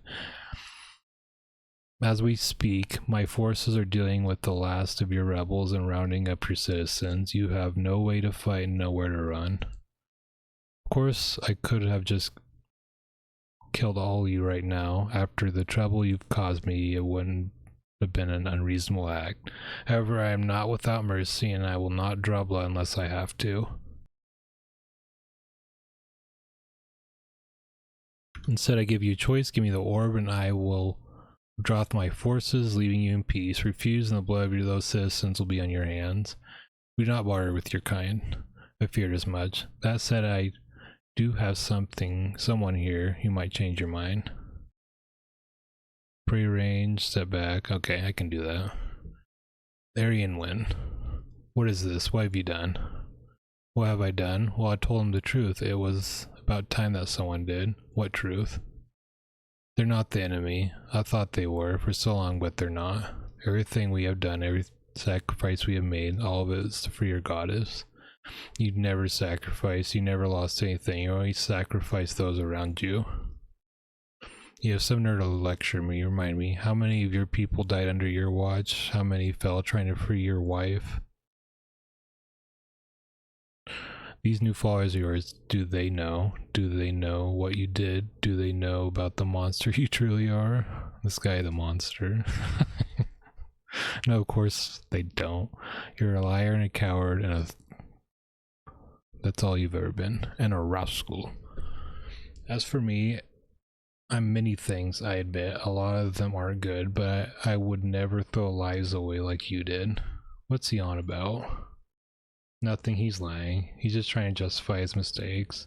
As we speak, my forces are dealing with the last of your rebels and rounding up your citizens. You have no way to fight and nowhere to run. Of course, I could have just killed all of you right now. After the trouble you've caused me, it wouldn't have been an unreasonable act. However, I am not without mercy, and I will not draw blood unless I have to. Instead, I give you a choice. Give me the orb, and I will withdraw my forces, leaving you in peace. Refuse, and the blood of those citizens will be on your hands. We do not barter with your kind. I feared as much. That said, I do have someone here who might change your mind. Pre-range, step back. Okay, I can do that. Arian win. What is this? What have you done? What have I done? Well, I told him the truth. It was about time that someone did. What truth? They're not the enemy. I thought they were for so long, but they're not. Everything we have done, every sacrifice we have made, all of it is for your goddess. You never sacrificed. You never lost anything. You always sacrificed those around you. You have some nerd to lecture me. Remind me, how many of your people died under your watch? How many fell trying to free your wife? These new followers of yours, do they know? Do they know what you did? Do they know about the monster you truly are? This guy, the monster. No, of course they don't. You're a liar and a coward and that's all you've ever been. And a rascal. As for me, I'm many things, I admit. A lot of them aren't good, but I would never throw lives away like you did. What's he on about? Nothing, he's lying. He's just trying to justify his mistakes.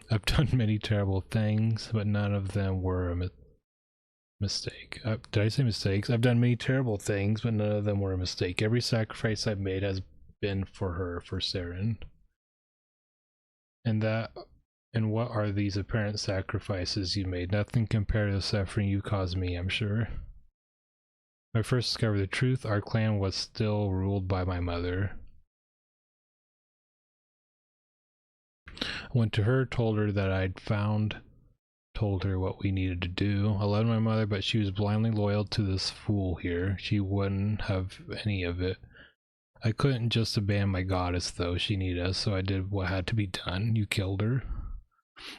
I've done many terrible things, but none of them were a mistake. Did I say mistakes? I've done many terrible things, but none of them were a mistake. Every sacrifice I've made has been for her, for Saren. And what are these apparent sacrifices you made? Nothing compared to the suffering you caused me, I'm sure. When I first discovered the truth, our clan was still ruled by my mother. I went to her, told her that told her what we needed to do. I loved my mother, but she was blindly loyal to this fool here. She wouldn't have any of it. I couldn't just abandon my goddess though. She needed us, so I did what had to be done. You killed her.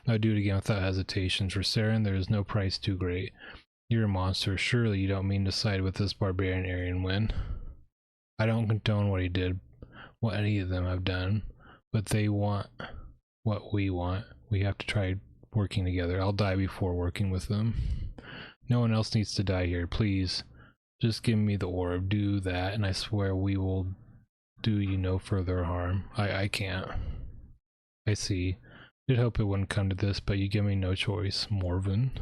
I'd do it again without hesitation. For Saren, there is no price too great. You're a monster. Surely you don't mean to side with this barbarian Aryan Win. I don't condone what he did, what any of them have done, but they want what we want. We have to try working together. I'll die before working with them. No one else needs to die here. Please, just give me the orb. Do that, and I swear we will do you no further harm. I can't. I see. Did hope it wouldn't come to this, but you give me no choice, Morven.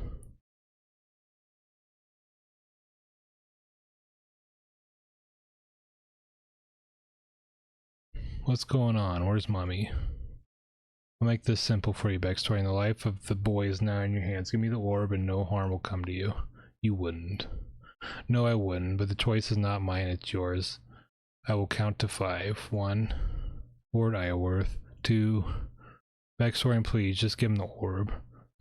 What's going on? Where's mommy? I'll make this simple for you, backstory. In the life of the boy is now in your hands. Give me the orb and no harm will come to you. You wouldn't. No, I wouldn't, but the choice is not mine, it's yours. I will count to 5. 1. Lord Iorwerth. 2. Backstory, and please, just give him the orb.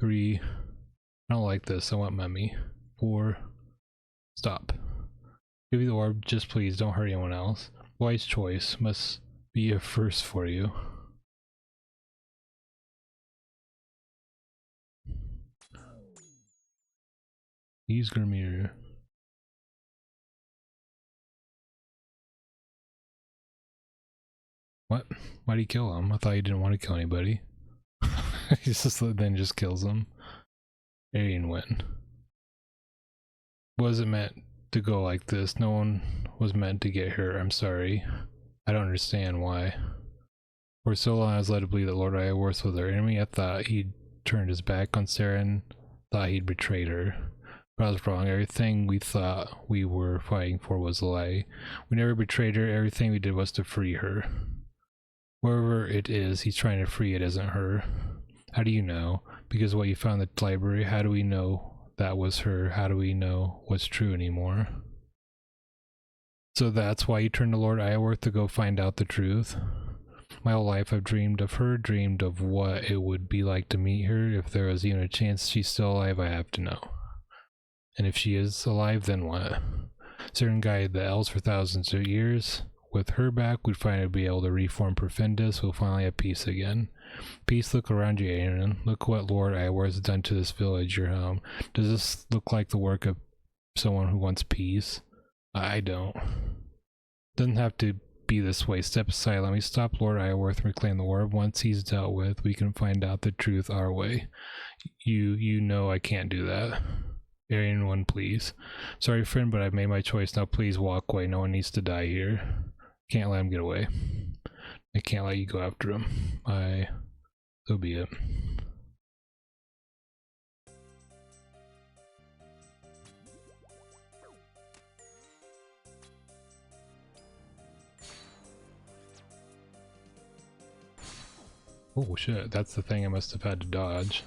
3. I don't like this, I want mummy. 4. Stop. Give you the orb, just please, don't hurt anyone else. Wise choice, must be a first for you. Use Grimir. What? Why'd he kill him? I thought he didn't want to kill anybody. He then just kills him. Aryan win. Wasn't meant to go like this. No one was meant to get hurt. I'm sorry. I don't understand why. For so long I was led to believe that Lord Iorwerth was our enemy. I thought he'd turned his back on Sarah and thought he'd betrayed her. But I was wrong. Everything we thought we were fighting for was a lie. We never betrayed her. Everything we did was to free her. Wherever it is, he's trying to free it isn't her. How do you know? Because what you found in the library. How do we know that was her? How do we know what's true anymore? So that's why you turned to Lord Iorwerth to go find out the truth? My whole life I've dreamed of her, dreamed of what it would be like to meet her. If there was even a chance she's still alive, I have to know. And if she is alive, then what? Certain guided the Elves for thousands of years. With her back, we'd finally be able to reform Profundus. We'll finally have peace again. Peace, look around you, Aaron. Look what Lord Iorwerth has done to this village, your home. Does this look like the work of someone who wants peace? I don't. Doesn't have to be this way. Step aside. Let me stop Lord Iorwerth and reclaim the orb. Once he's dealt with, we can find out the truth our way. You know I can't do that. Aryan one, please. Sorry, friend, but I've made my choice. Now please walk away. No one needs to die here. Can't let him get away. I can't let you go after him. So be it. Oh shit, that's the thing I must have had to dodge.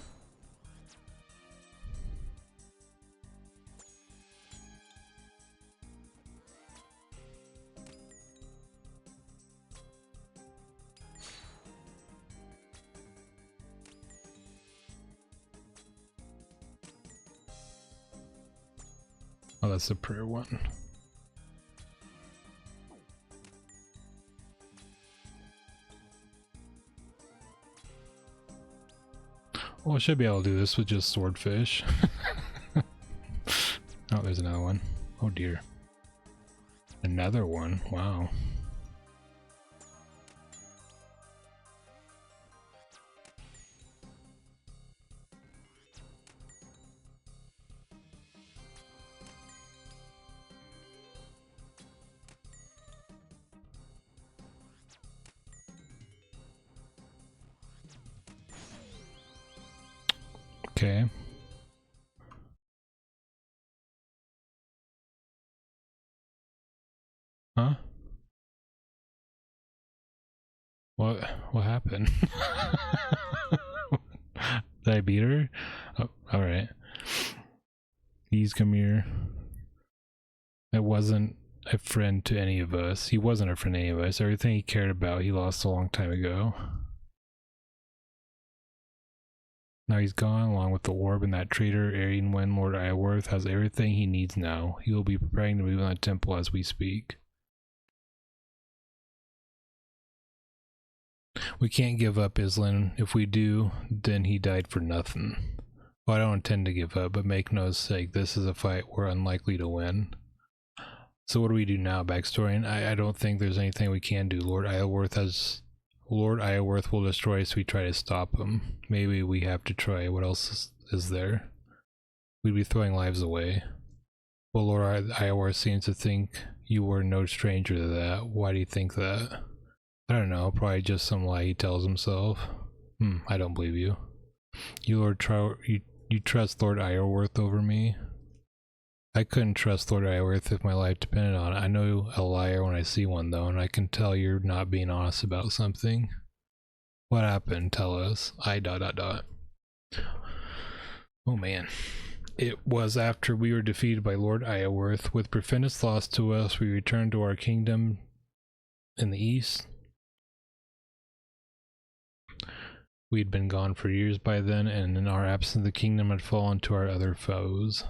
Oh, that's the prayer one. Well, I should be able to do this with just swordfish. Oh, there's another one. Oh dear. Another one. Wow. Okay. Huh? What happened? Did I beat her? Oh, alright. He's come here. It wasn't a friend to any of us. He wasn't a friend to any of us. Everything he cared about, he lost a long time ago. Now he's gone, along with the orb, and that traitor, Aryan Wen, Lord Iorwerth, has everything he needs now. He will be preparing to move on the temple as we speak. We can't give up Islan. If we do, then he died for nothing. Well, I don't intend to give up, but make no mistake, this is a fight we're unlikely to win. So what do we do now, backstory? And I don't think there's anything we can do. Lord Ileworth will destroy us if we try to stop him. Maybe we have to try. What else is there? We'd be throwing lives away. Well, Lord Ileworth seems to think you were no stranger to that. Why do you think that? I don't know, probably just some lie he tells himself. I don't believe you. You trust Lord Ileworth over me? I couldn't trust Lord Ileworth if my life depended on it. I know a liar when I see one though, and I can tell you're not being honest about something. What happened? Tell us. Oh man. It was after we were defeated by Lord Ileworth. With Briffinus lost to us, we returned to our kingdom in the east. We'd been gone for years by then, and in our absence the kingdom had fallen to our other foes.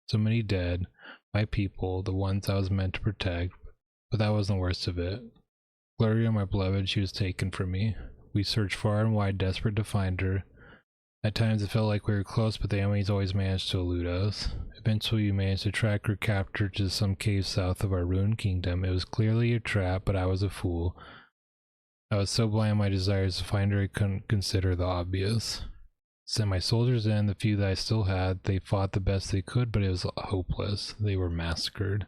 So many dead, my people, the ones I was meant to protect, but that wasn't the worst of it. Gloria, my beloved, she was taken from me. We searched far and wide, desperate to find her. At times it felt like we were close, but the enemies always managed to elude us. Eventually we managed to track her capture to some cave south of our ruined kingdom. It was clearly a trap, but I was a fool. I was so blind in my desires to find her I couldn't consider the obvious. Sent my soldiers in, the few that I still had. They fought the best they could, but it was hopeless. They were massacred.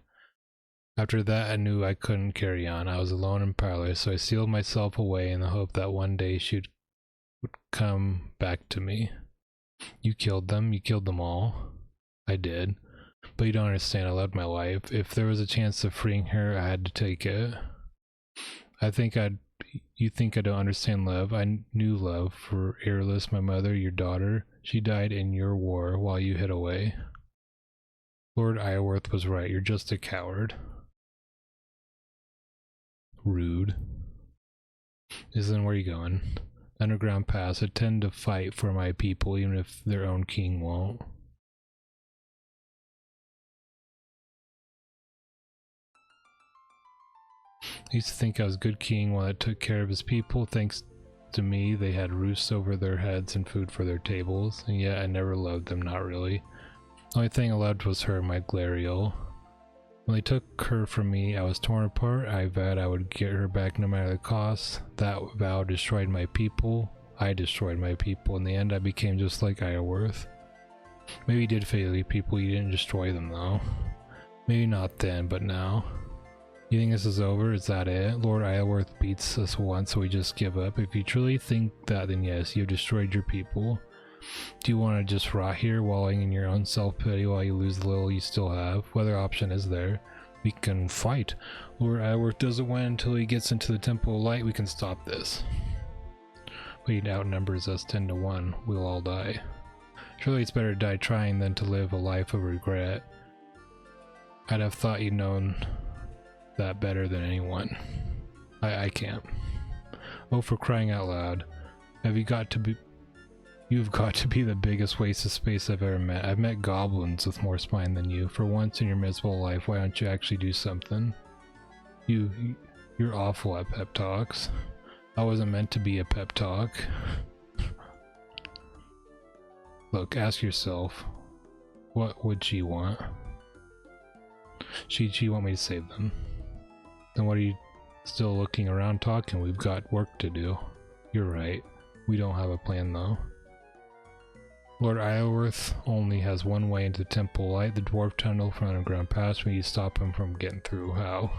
After that I knew I couldn't carry on. I was alone and powerless, so I sealed myself away in the hope that one day she would come back to me. You killed them all. I did. But you don't understand, I loved my life. If there was a chance of freeing her, I had to take it. You think I don't understand love? I knew love for Airless, my mother, your daughter. She died in your war while you hid away. Lord Ileworth was right, you're just a coward. Rude. Isn't where you going? Underground pass. I tend to fight for my people even if their own king won't. I used to think I was a good king while I took care of his people. Thanks to me, they had roofs over their heads and food for their tables, and yet I never loved them, not really. The only thing I loved was her, my Glariel. When they took her from me, I was torn apart. I vowed I would get her back no matter the cost. That vow destroyed my people. I destroyed my people. In the end, I became just like Ileworth. Maybe you did fail your people, you didn't destroy them though. Maybe not then, but now. You think this is over? Is that it? Lord Ileworth beats us once, so we just give up. If you truly think that, then yes, you've destroyed your people. Do you want to just rot here, wallowing in your own self-pity while you lose the little you still have? What other option is there? We can fight. Lord Ileworth doesn't win until he gets into the Temple of Light. We can stop this. But he outnumbers us 10 to 1. We'll all die. Surely it's better to die trying than to live a life of regret. I'd have thought you'd known that better than anyone. I can't. Oh, for crying out loud. You've got to be the biggest waste of space I've ever met. I've met goblins with more spine than you. For once in your miserable life, why don't you actually do something? You're awful at pep talks. I wasn't meant to be a pep talk. Look, ask yourself, what would she want? She want me to save them. Then what are you still looking around talking? We've got work to do. You're right. We don't have a plan though. Lord Ileworth only has one way into the Temple Light, the dwarf tunnel from underground pass. We need to stop him from getting through. How?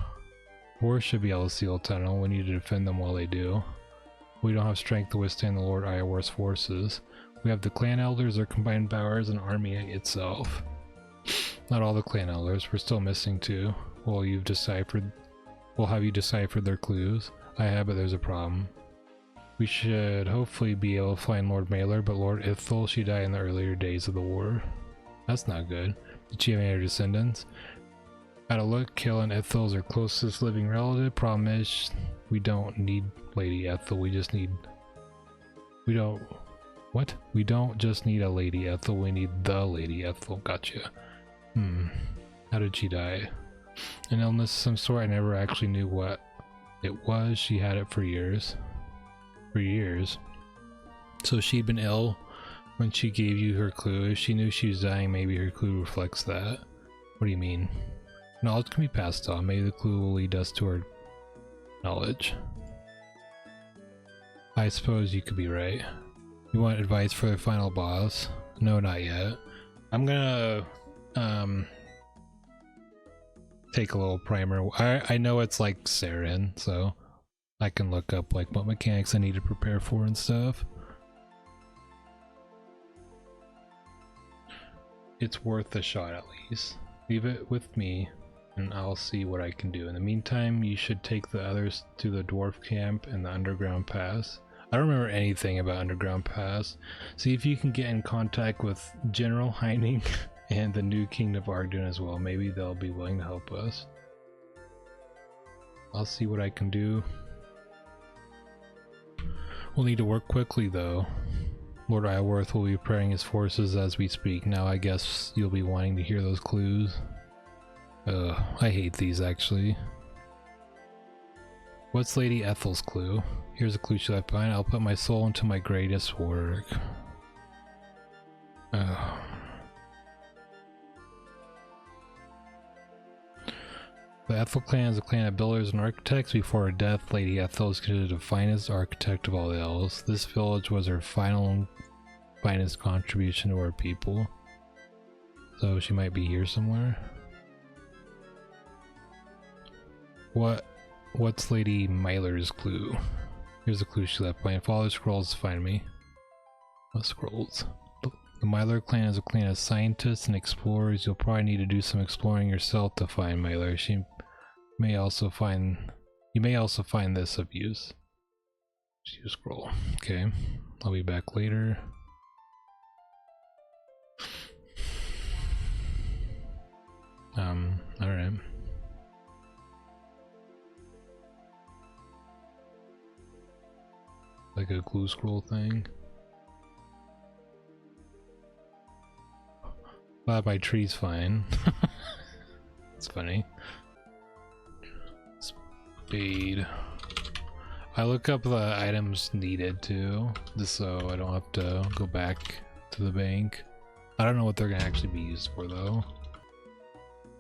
Dwarves should be able to seal a tunnel. We need to defend them while they do. We don't have strength to withstand the Lord Ileworth's forces. We have the clan elders, their combined powers, and army itself. Not all the clan elders. We're still missing two. We'll have you deciphered their clues. I have, but there's a problem. We should hopefully be able to find Lord Mailer, but Lord Ithil, she died in the earlier days of the war. That's not good. Did she have any other descendants? Had a look, Kill and Ithil is her closest living relative. Problem is, we don't need Lady Ethel, we don't just need a Lady Ethel, we need the Lady Ethel. Gotcha. How did she die? An illness of some sort. I never actually knew what it was. She had it for years. So she'd been ill When she gave you her clue, if she knew she was dying, maybe her clue reflects that. What do you mean? Knowledge can be passed on. Maybe the clue will lead us to our knowledge. I suppose you could be right. You want advice for the final boss? No, not yet. I'm gonna take a little primer. I know it's like Saren, so I can look up like what mechanics I need to prepare for and stuff. It's worth a shot at least. Leave it with me and I'll see what I can do. In the meantime, you should take the others to the dwarf camp and the underground pass. I don't remember anything about underground pass. See if you can get in contact with General Heining and the new King of Argdun as well. Maybe they'll be willing to help us. I'll see what I can do. We'll need to work quickly though. Lord Iworth will be preparing his forces as we speak. Now I guess you'll be wanting to hear those clues. I hate these actually. What's Lady Ethel's clue? Here's a clue she left behind. I'll put my soul into my greatest work. The Ethel clan is a clan of builders and architects. Before her death, Lady Ethel is considered the finest architect of all the elves. This village was her finest contribution to our people. So she might be here somewhere. What's Lady Myler's clue? Here's a clue she left behind. Follow the scrolls to find me. What scrolls? The Myler clan is a clan of scientists and explorers. You'll probably need to do some exploring yourself to find Myler. You may also find this of use. Use scroll. Okay. I'll be back later. Alright. Like a glue scroll thing. Glad my tree's fine. It's funny. Spade. I look up the items needed too, just so I don't have to go back to the bank. I don't know what they're gonna actually be used for though.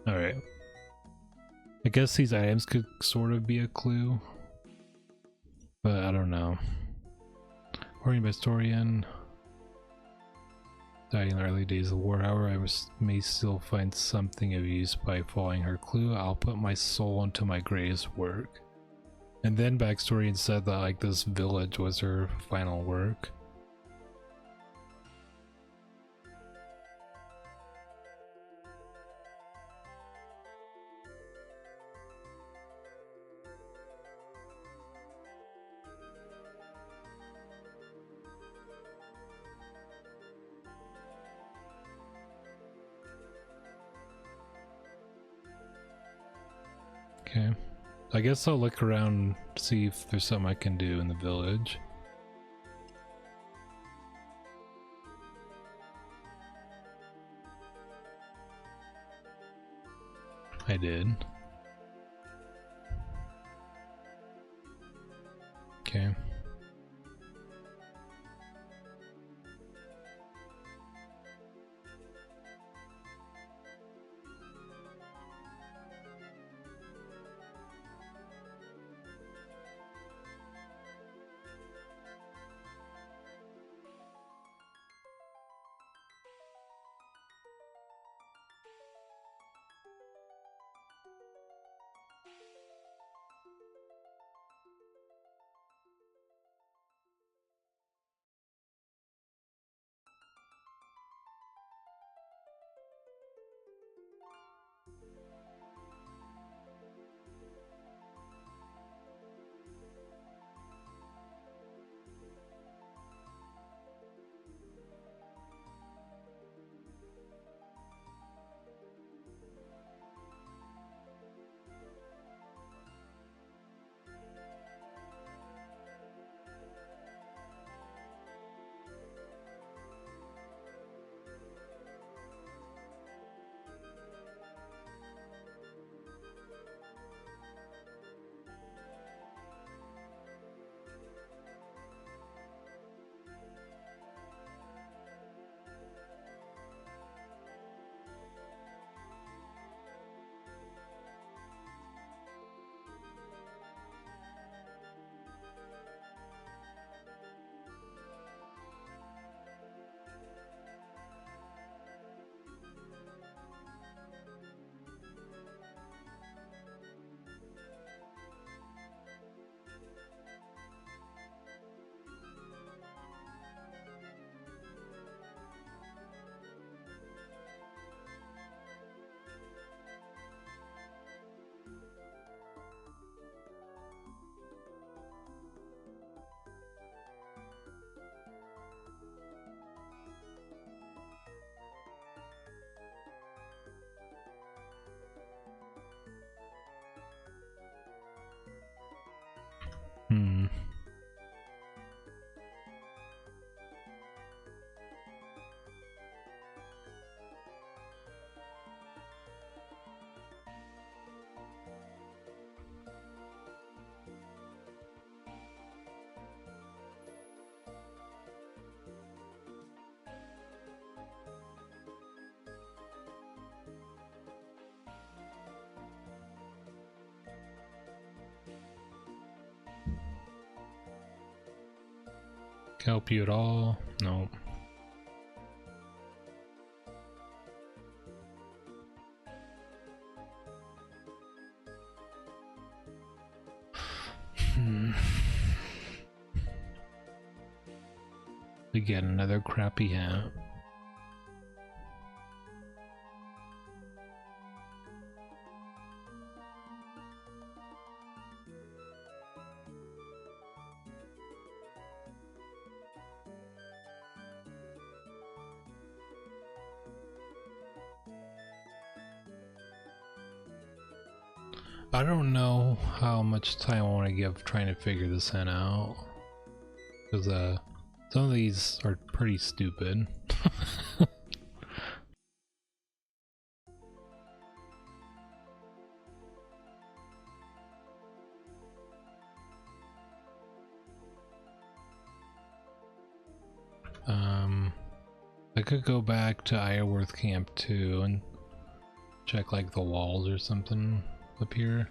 Alright. I guess these items could sort of be a clue, but I don't know. According to my historian, died in the early days of the war, however, I may still find something of use by following her clue. I'll put my soul into my greatest work. And then backstory said that like this village was her final work. Okay. I guess I'll look around, see if there's something I can do in the village. I did. Okay. help you at all? No. Again, another crappy hat. I don't know how much time I want to give trying to figure this one out, because some of these are pretty stupid. I could go back to Ironworth Camp 2 and check like the walls or something up here.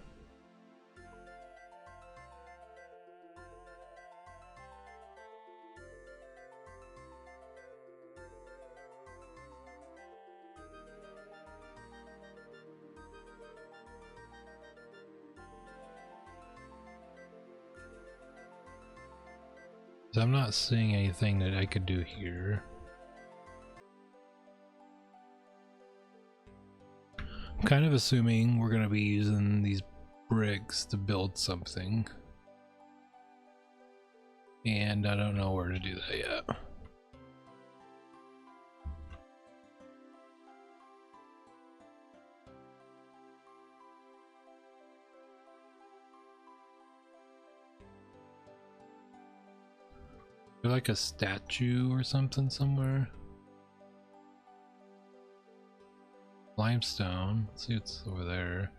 I'm not seeing anything that I could do here. I'm kind of assuming we're going to be using these bricks to build something. And I don't know where to do that yet. Like a statue or something somewhere. Limestone. Let's see what's over there.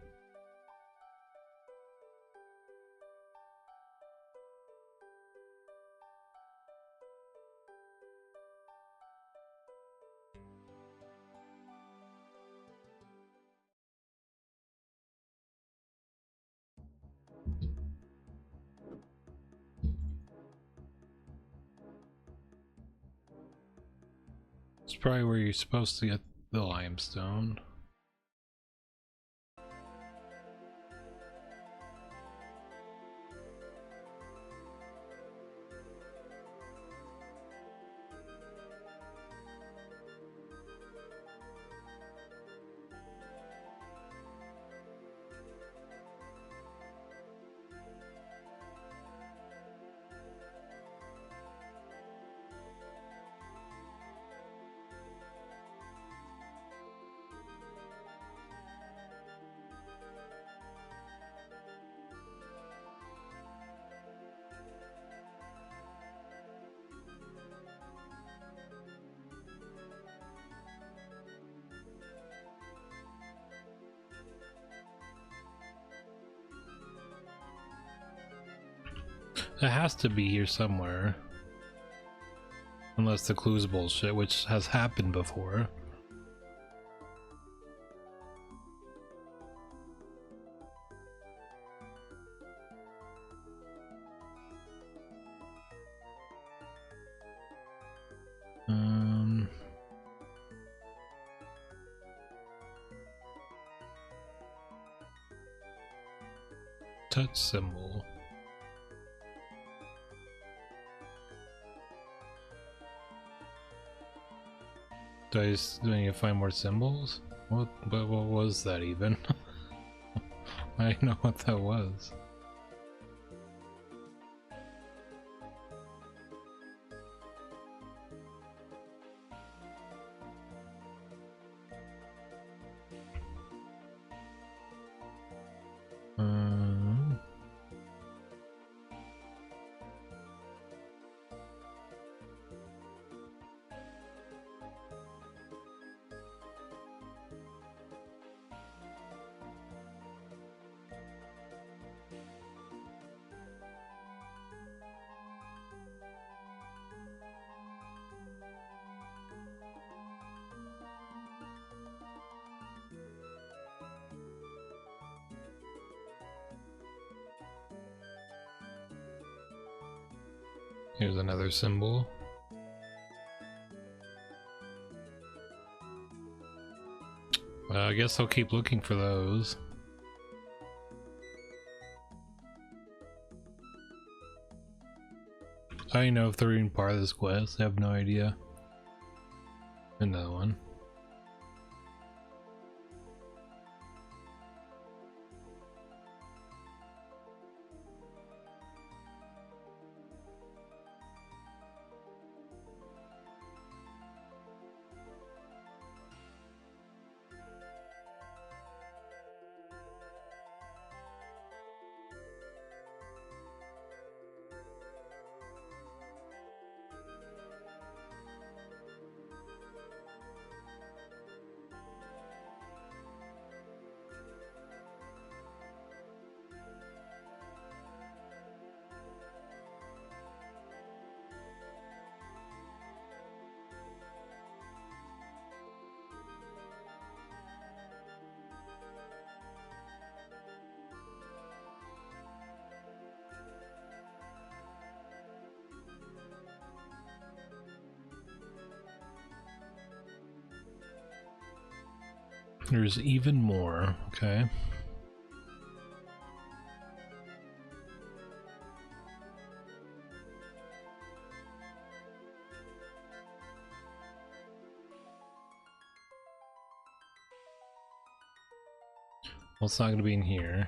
It's probably where you're supposed to get the limestone. It has to be here somewhere. Unless the clue's bullshit, which has happened before. Touch symbol. Do I need to find more symbols? What was that even? I didn't know what that was. Here's another symbol. Well, I guess I'll keep looking for those. I don't know if they're even part of this quest. I have no idea. Another one. There's even more, okay. Well, it's not gonna be in here.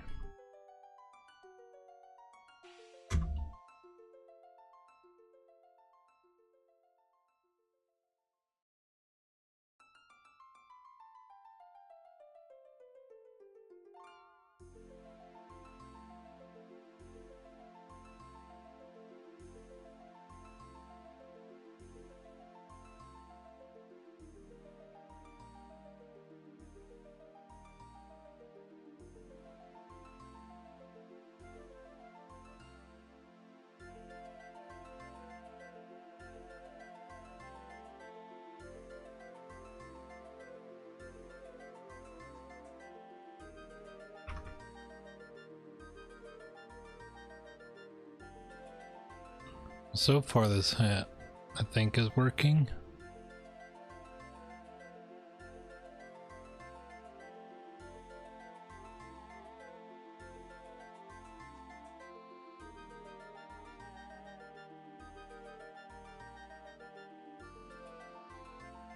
So far this hat, I think, is working.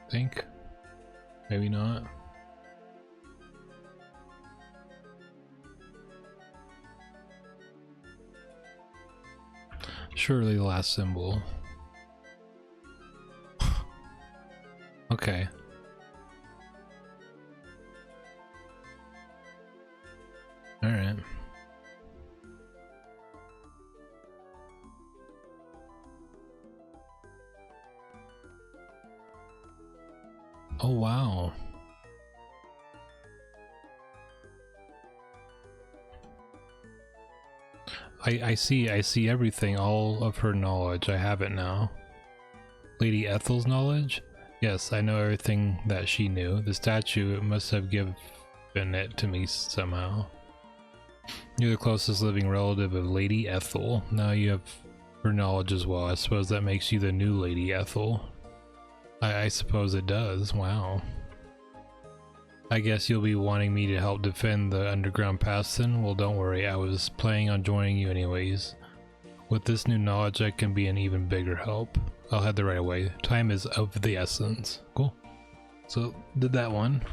Think. Maybe not. Surely the last symbol. Okay. Alright. Oh wow. I see everything, all of her knowledge. I have it now. Lady Ethel's knowledge? Yes, I know everything that she knew. The statue, it must have given it to me somehow. You're the closest living relative of Lady Ethel. Now you have her knowledge as well. I suppose that makes you the new Lady Ethel. I suppose it does. Wow. I guess you'll be wanting me to help defend the underground pass then? Well, don't worry, I was planning on joining you anyways. With this new knowledge, I can be an even bigger help. I'll head the right away. Time is of the essence. Cool. So, did that one.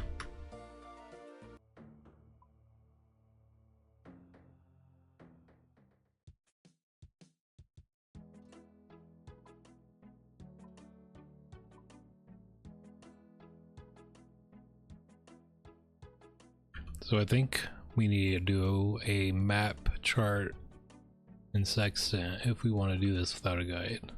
So I think we need to do a map chart in Sextant if we want to do this without a guide.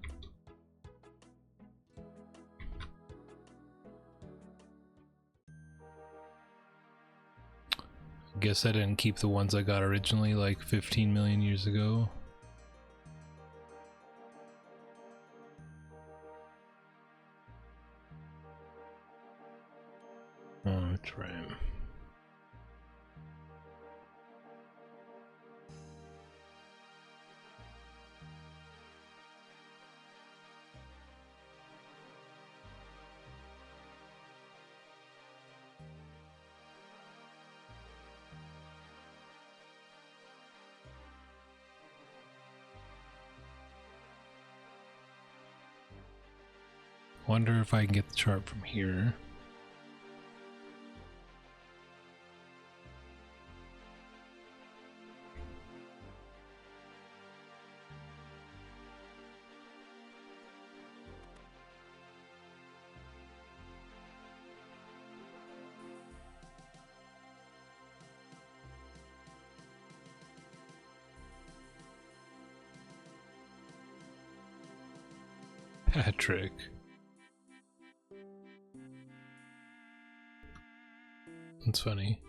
Guess I didn't keep the ones I got originally like 15 million years ago. Oh, that's right. Wonder if I can get the chart from here. Patrick. That's funny.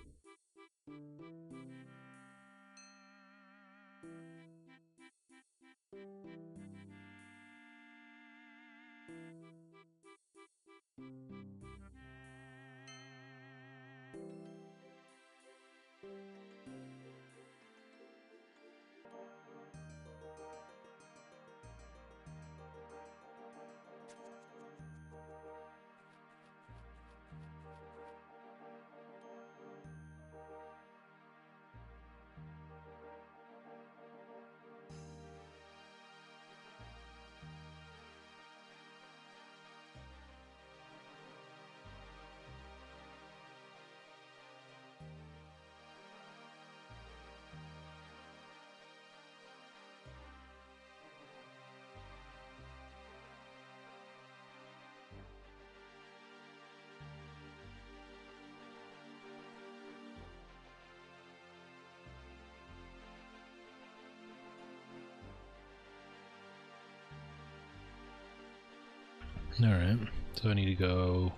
Alright, so I need to go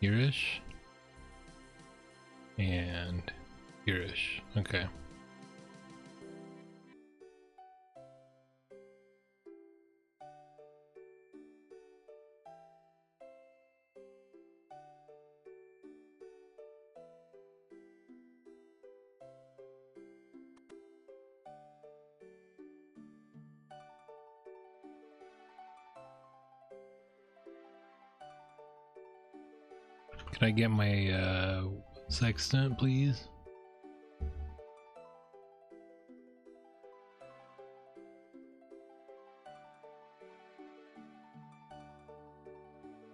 here-ish and here-ish. Okay. Can I get my sextant, please?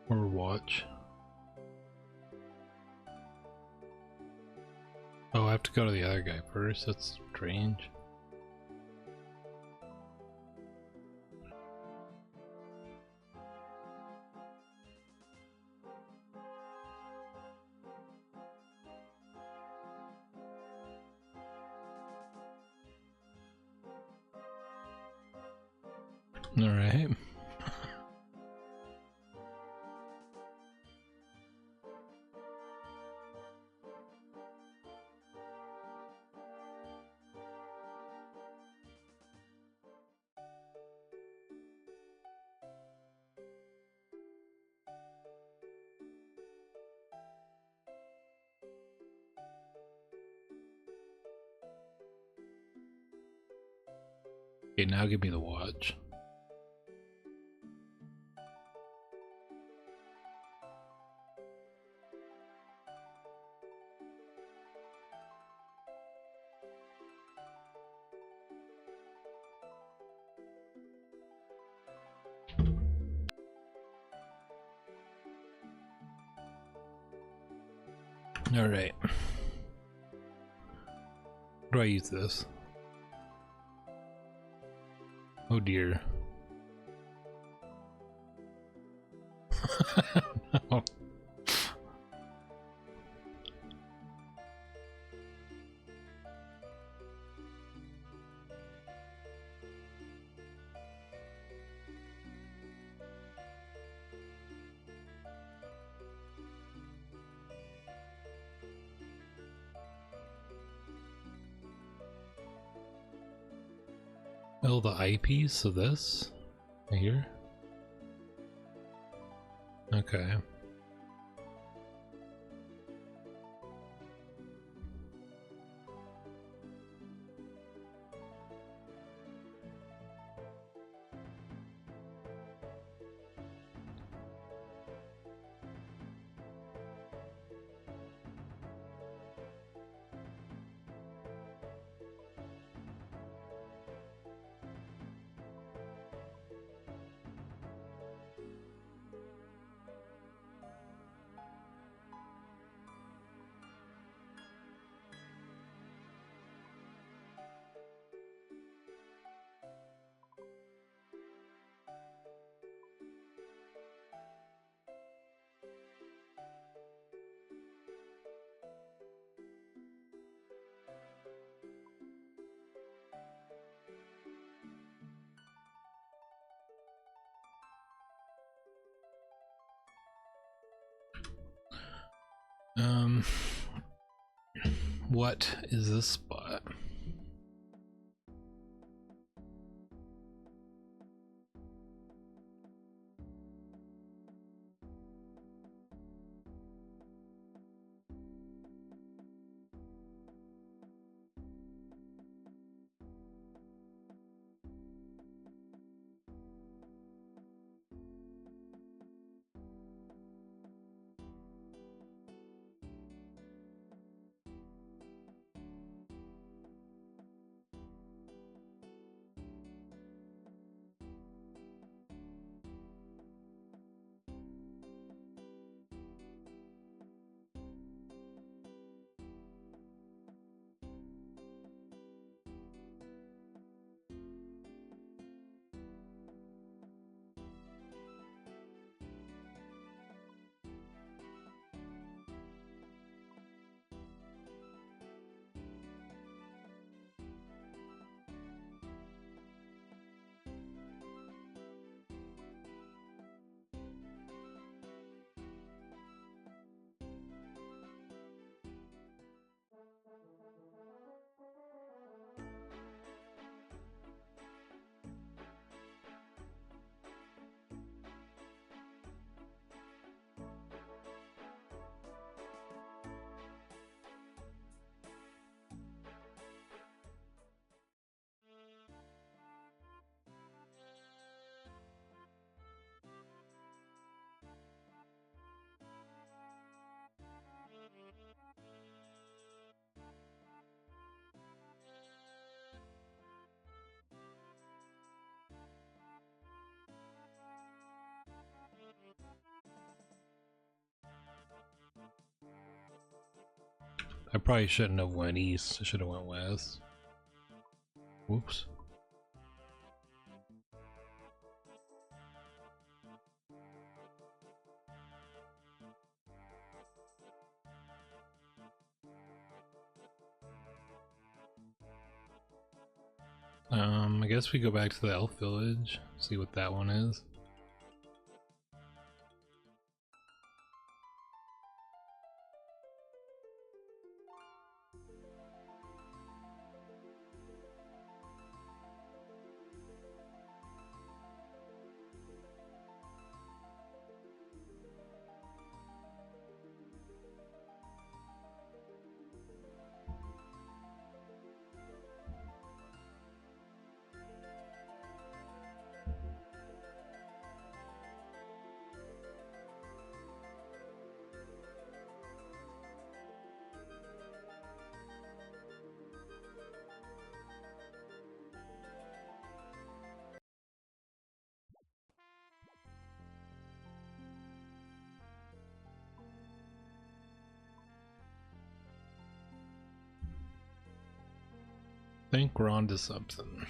Or watch? Oh, I have to go to the other guy first. That's strange. All right. Okay, now give me the watch. All right. How do I use this? Oh dear. No. Oh, the eyepiece of this? Right here? Okay. What is this spot? I probably shouldn't have went east. I should have went west. Whoops. I guess we go back to the elf village, see what that one is. Think we're on to something.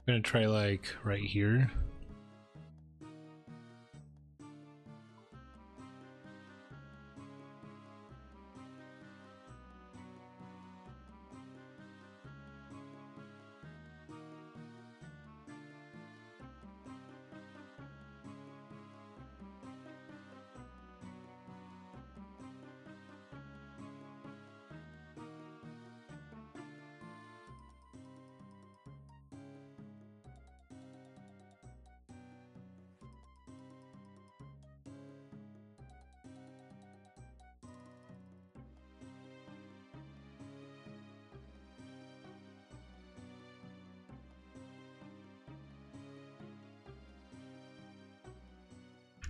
I'm gonna try like right here.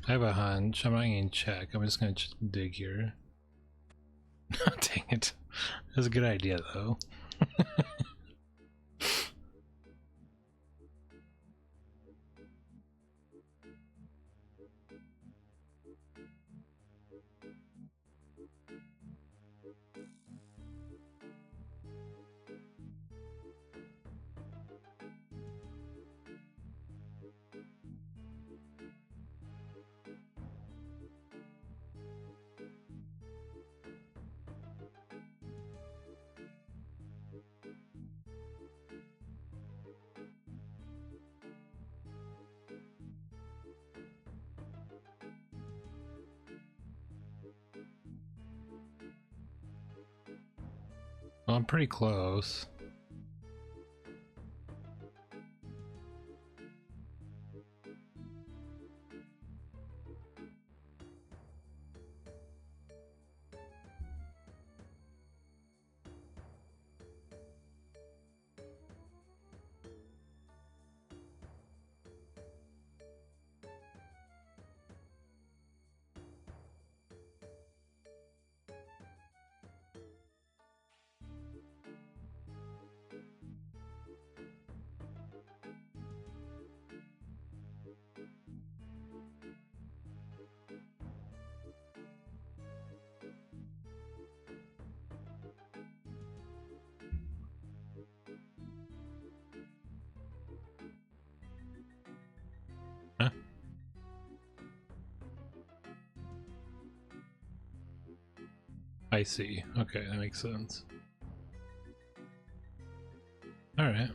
I have a hunch. I'm not gonna check. I'm just gonna dig here. Dang it. That's a good idea though. Well, I'm pretty close. Huh? I see. Okay, that makes sense. Alright,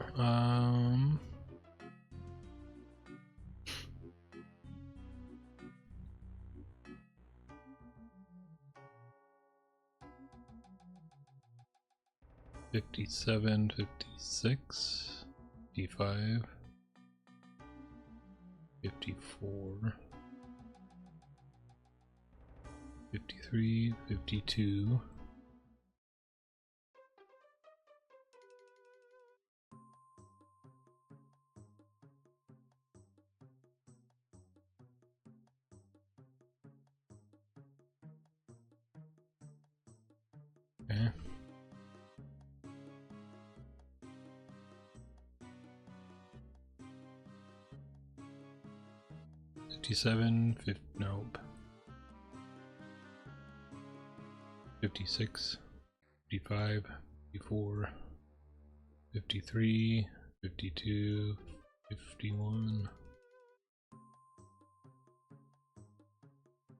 57, 56, 55, 54, 53, 52. Okay. 57, 50, nope. 56, 55, 54, 53, 52, 51,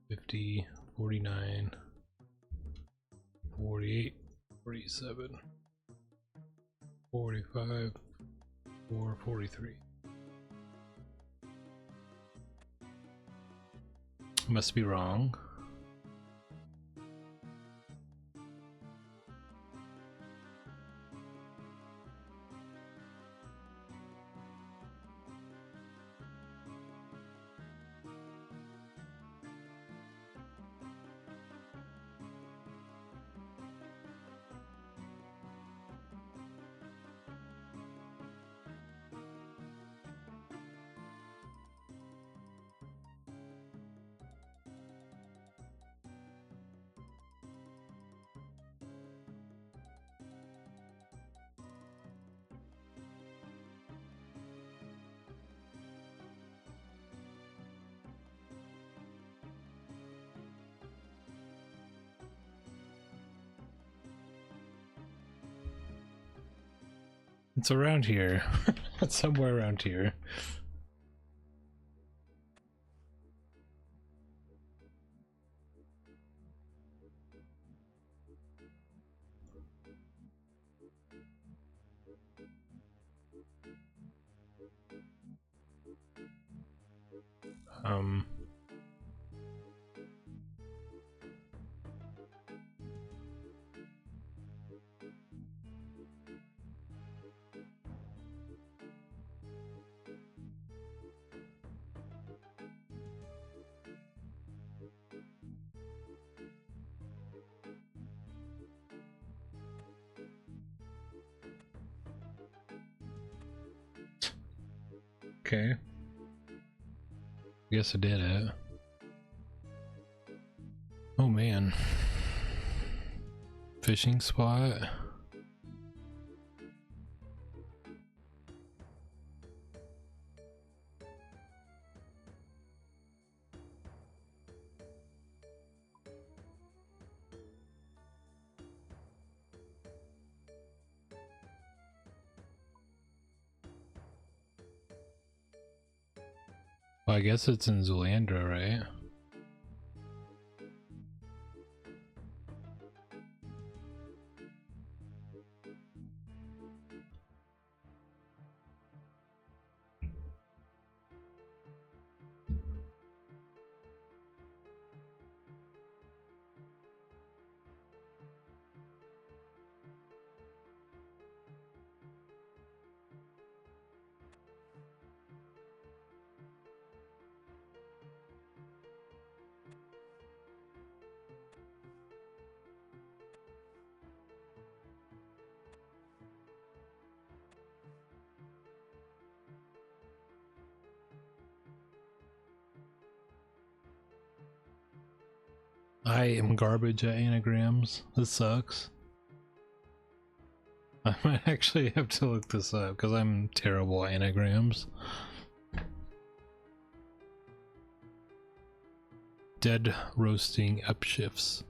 50, 49, 48, 47, 45, 43. Must be wrong. It's around here. It's somewhere around here. Um, okay. Guess I did it. Oh man. Fishing spot. Well, I guess it's in Zolandra, right? I am garbage at anagrams. This sucks. I might actually have to look this up because I'm terrible at anagrams. Dead roasting upshifts.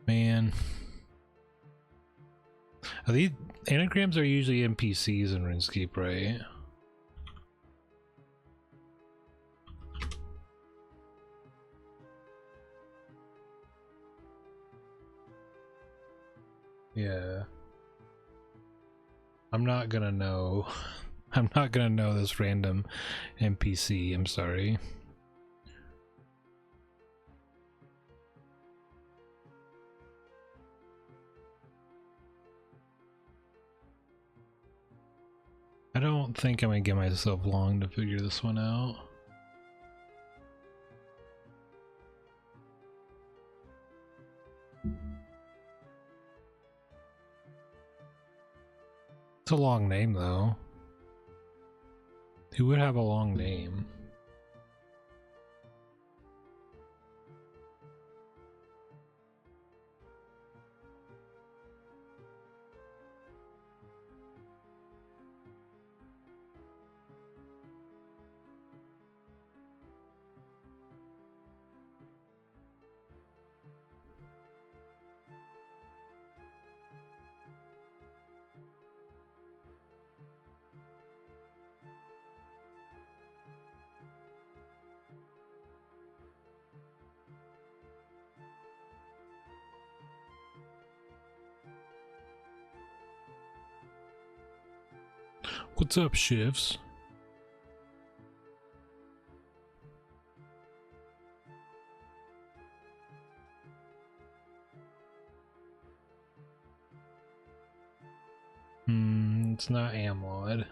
Man. Are these anagrams are usually NPCs in RuneScape, right? Yeah. I'm not gonna know. I'm not gonna know this random NPC, I'm sorry. I don't think I'm gonna give myself long to figure this one out. It's a long name though. Who would have a long name? What's up, Shifts? It's not Amlod.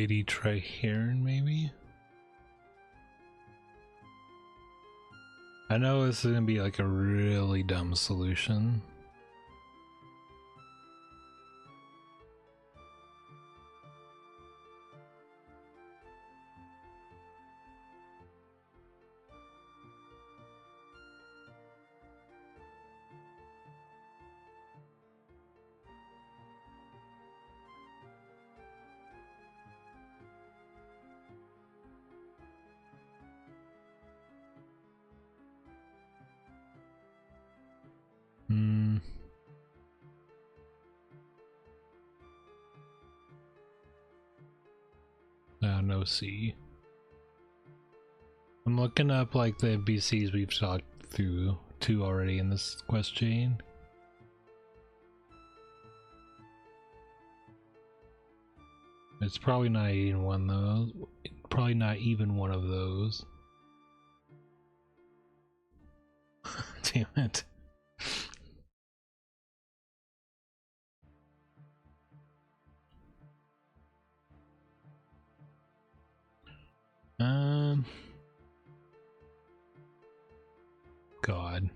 Lady Triherne, maybe? I know this is gonna be like a really dumb solution. No C. I'm looking up like the NPCs we've talked through two already in this quest chain. It's probably not even one of those. Probably not even one of those. Damn it. God.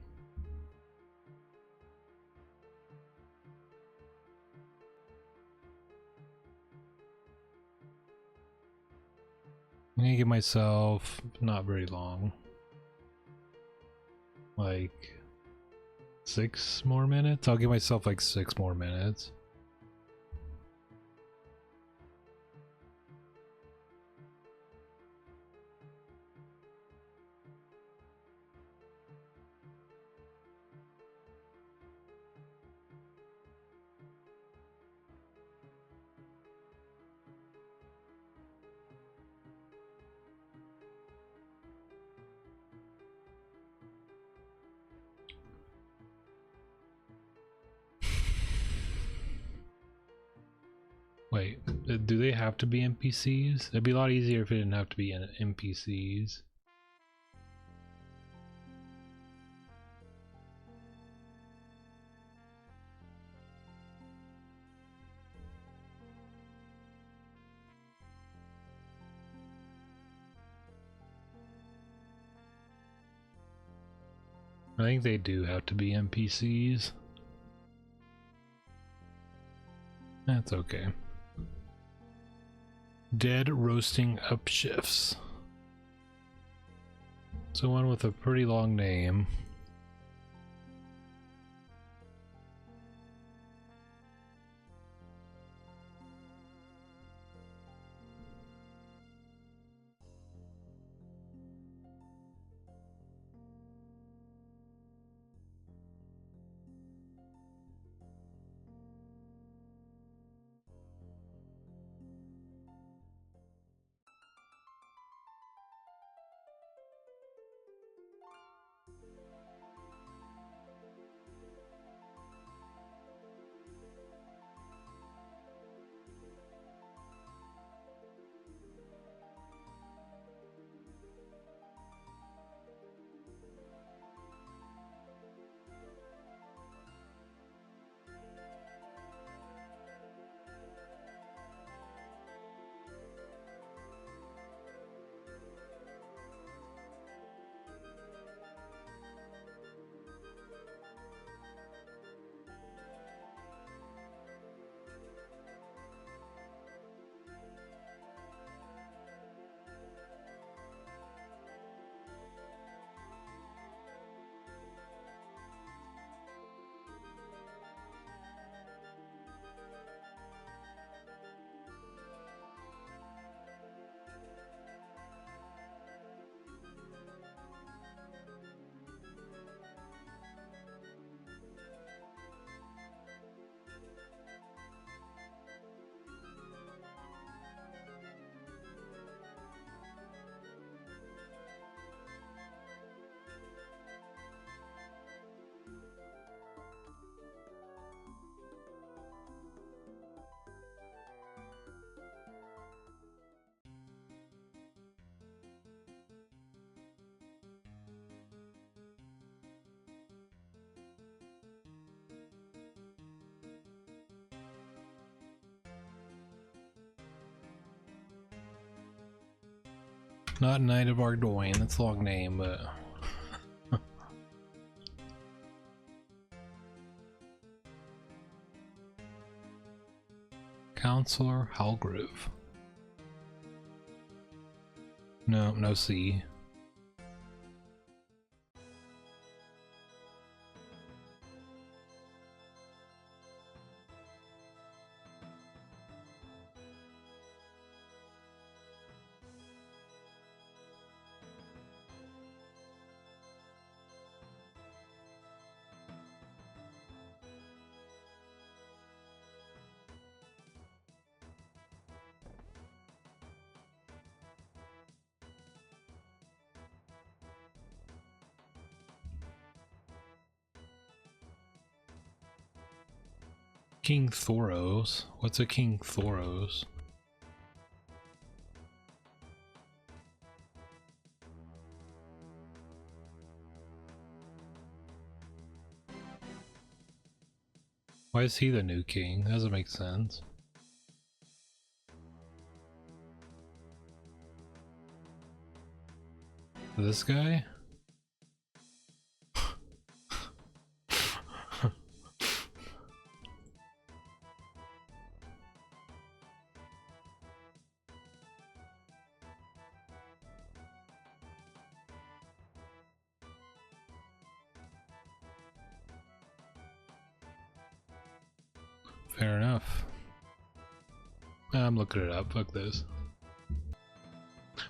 I'm gonna give myself not very long. Like 6 more minutes? I'll give myself like 6 more minutes. Wait, do they have to be NPCs? It'd be a lot easier if it didn't have to be NPCs. I think they do have to be NPCs. That's okay. Dead roasting up shifts. So one with a pretty long name. Not Knight of Ardoin, that's a long name, but... Counselor Halgrove. No, no C. King Thoros? What's a King Thoros? Why is he the new king? That doesn't make sense. This guy? Fair enough. I'm looking it up. Fuck this.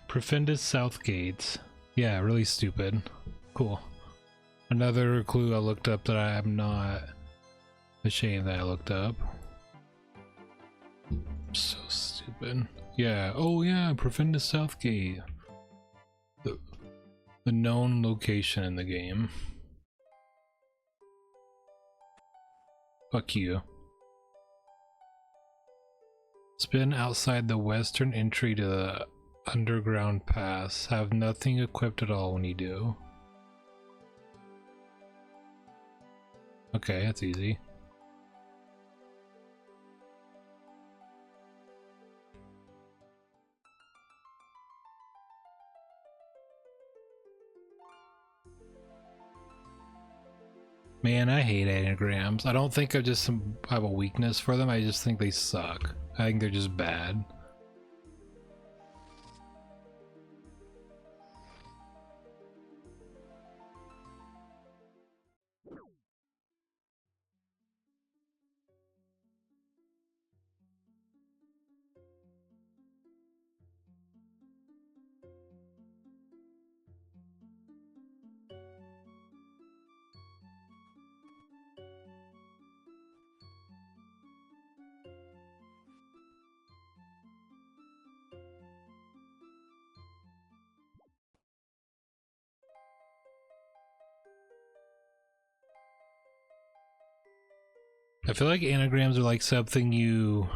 Profundus Southgate. Yeah, really stupid. Cool. Another clue I looked up that I am not ashamed that I looked up. So stupid. Yeah. Oh yeah, Profundus Southgate. The known location in the game. Fuck you. Spin outside the western entry to the underground pass. Have nothing equipped at all when you do. Okay, that's easy. Man, I hate anagrams. I don't think I just have a weakness for them. I just think they suck. I think they're just bad. I feel like anagrams are like something you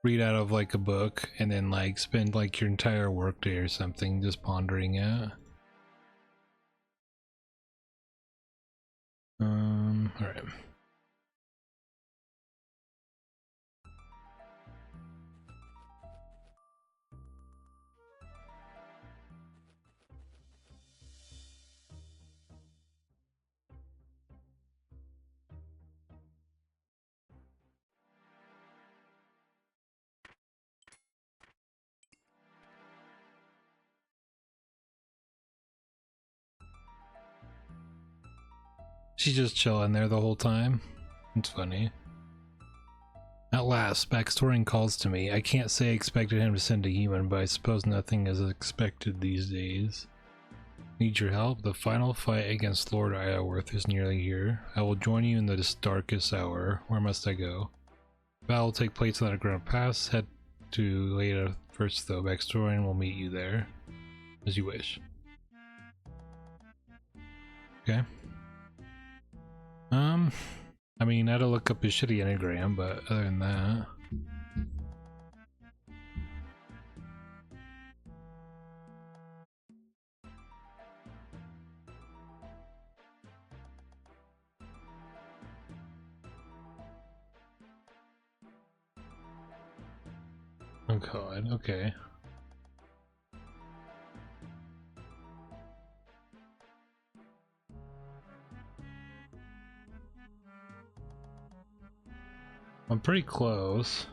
read out of like a book and then like spend like your entire workday or something just pondering it. Alright. She's just chilling there the whole time. It's funny. At last, backstoring calls to me. I can't say I expected him to send a human, but I suppose nothing is expected these days. Need your help? The final fight against Lord Idaworth is nearly here. I will join you in this darkest hour. Where must I go? Battle will take place on the underground pass. Head to Leda first though. Backstory will meet you there. As you wish. Okay. I mean, I had to look up his shitty anagram, but other than that... Oh god, okay. I'm pretty close.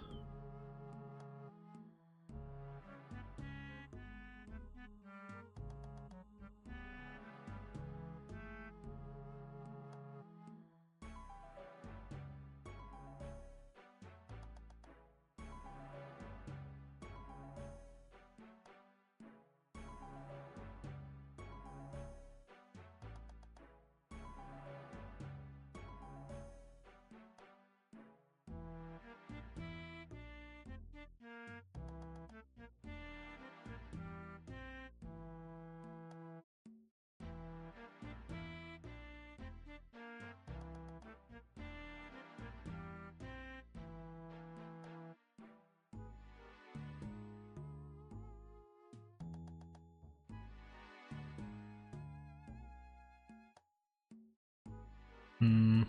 Hmm.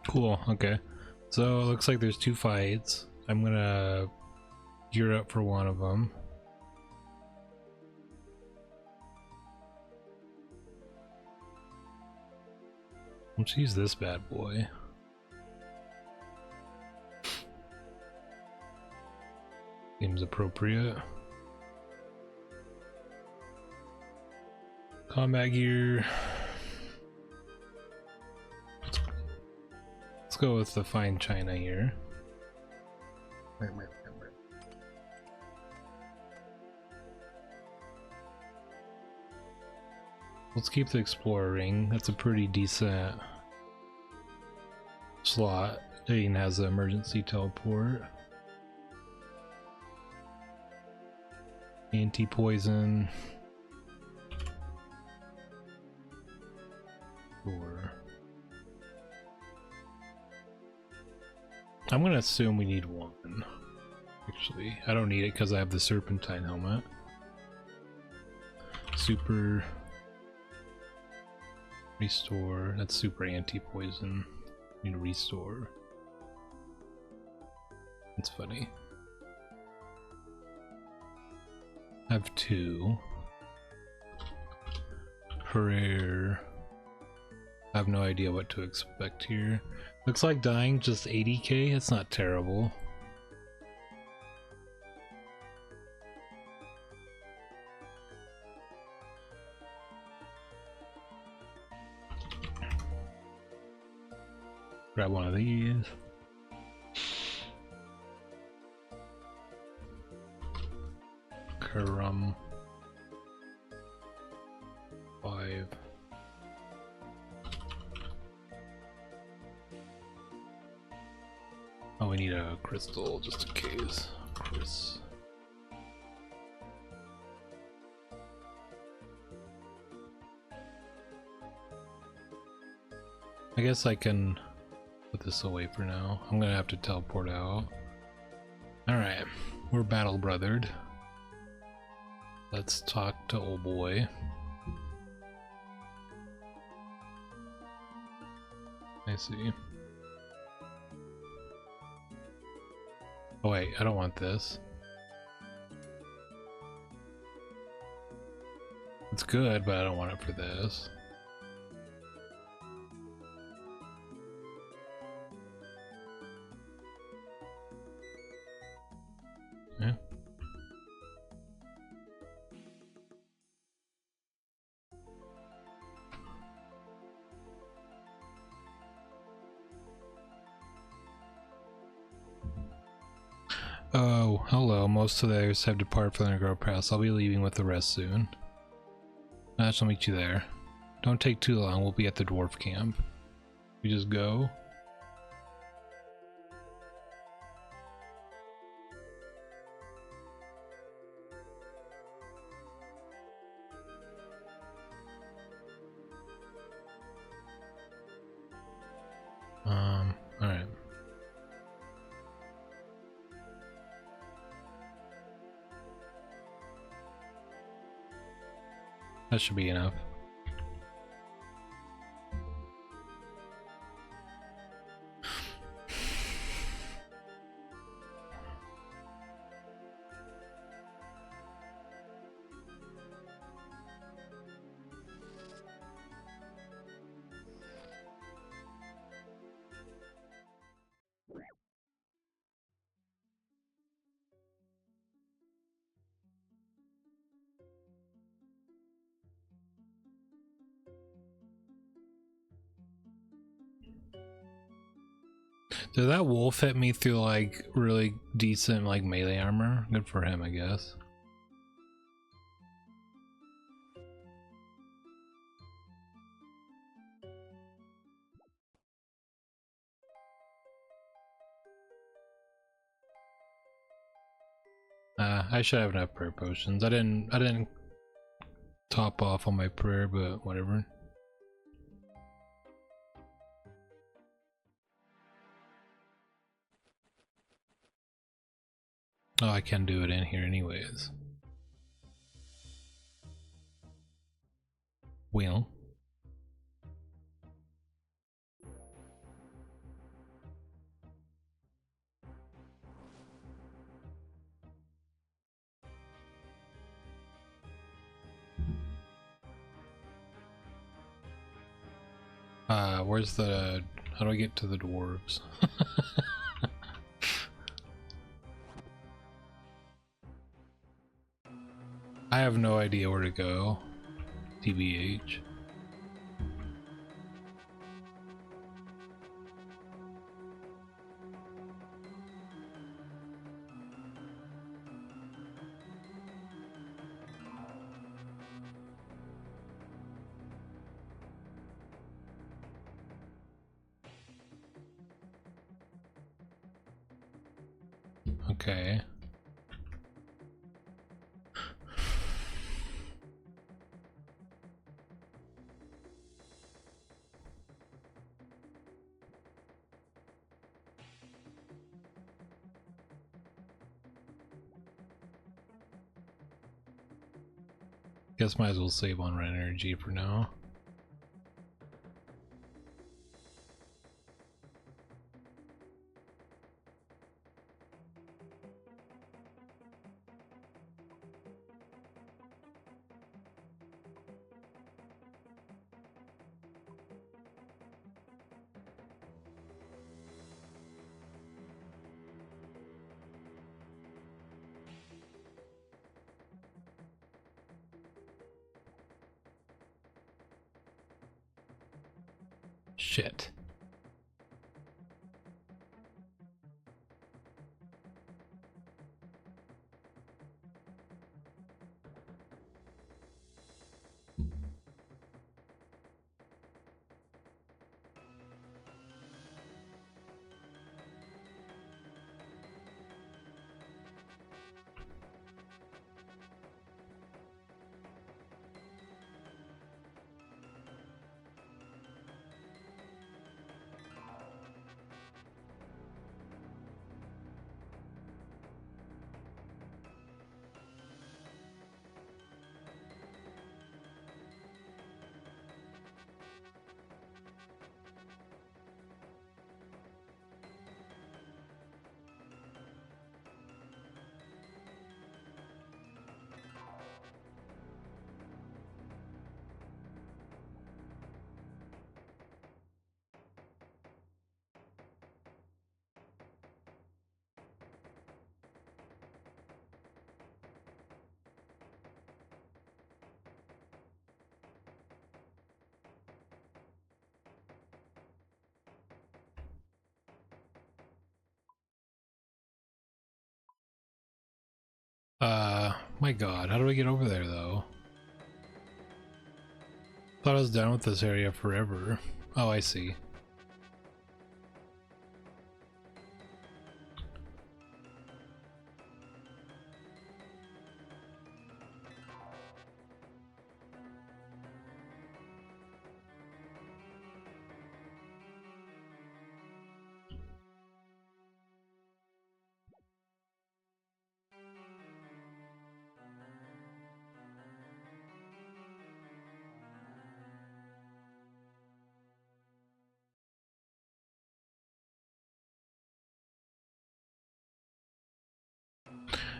Cool, okay. So it looks like there's 2 fights. I'm gonna gear up for one of them. Let's use this bad boy. Seems appropriate. Combat gear. Let's go with the fine china here. Let's keep the explorer ring. That's a pretty decent slot. It even has an emergency teleport. Anti-poison. Sure. I'm gonna assume we need one. Actually, I don't need it because I have the serpentine helmet. Super restore. That's super anti-poison. Need to restore. That's funny. I have 2. Prayer. I have no idea what to expect here. Looks like dying just 80k. It's not terrible. Grab one of these. Karam. 5. Oh, we need a crystal just in case. Chris. I guess I can put this away for now. I'm gonna have to teleport out. Alright, we're battle brothered. Let's talk to old boy. I see. Oh wait, I don't want this. It's good, but I don't want it for this. Yeah. Oh, hello. Most of the others have departed for the underground pass. I'll be leaving with the rest soon. I shall meet you there. Don't take too long. We'll be at the dwarf camp. We just go. Alright. That should be enough. Did that wolf hit me through like really decent like melee armor? Good for him, I guess. I should have enough prayer potions. I didn't top off on my prayer, but whatever. Oh, I can do it in here anyways. Well. Where's the... How do I get to the dwarves? I have no idea where to go. TBH. Okay. Guess might as well save on red energy for now. Shit. My god, how do I get over there though? Thought I was done with this area forever. Oh, I see.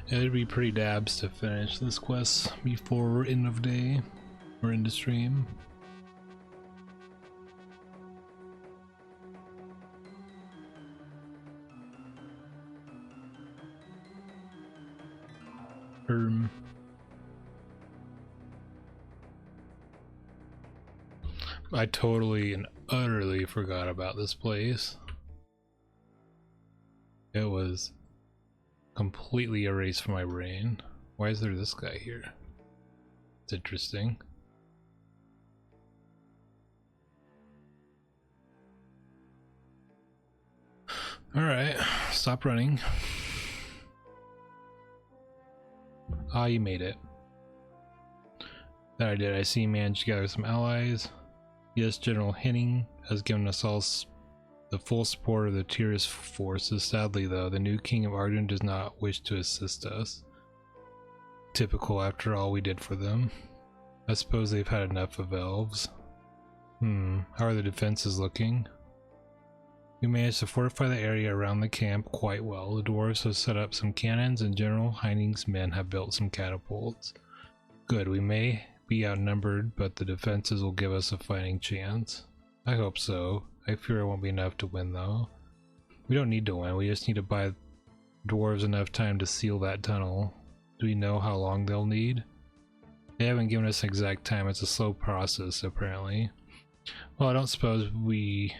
It'd be pretty dabs to finish this quest before end of day or end of stream. I totally and utterly forgot about this place. It was completely erased from my brain. Why is there this guy here? It's interesting. Alright, stop running. Ah, you made it. That I did. I see you managed to gather some allies. Yes, General Henning has given us all the full support of the Tyrus forces. Sadly, though, the new King of Arden does not wish to assist us. Typical after all we did for them. I suppose they've had enough of elves. How are the defenses looking? We managed to fortify the area around the camp quite well. The dwarves have set up some cannons and General Heining's men have built some catapults. Good, we may be outnumbered, but the defenses will give us a fighting chance. I hope so. I fear it won't be enough to win though. We don't need to win, we just need to buy dwarves enough time to seal that tunnel. Do we know how long they'll need? They haven't given us an exact time, it's a slow process apparently. Well, I don't suppose we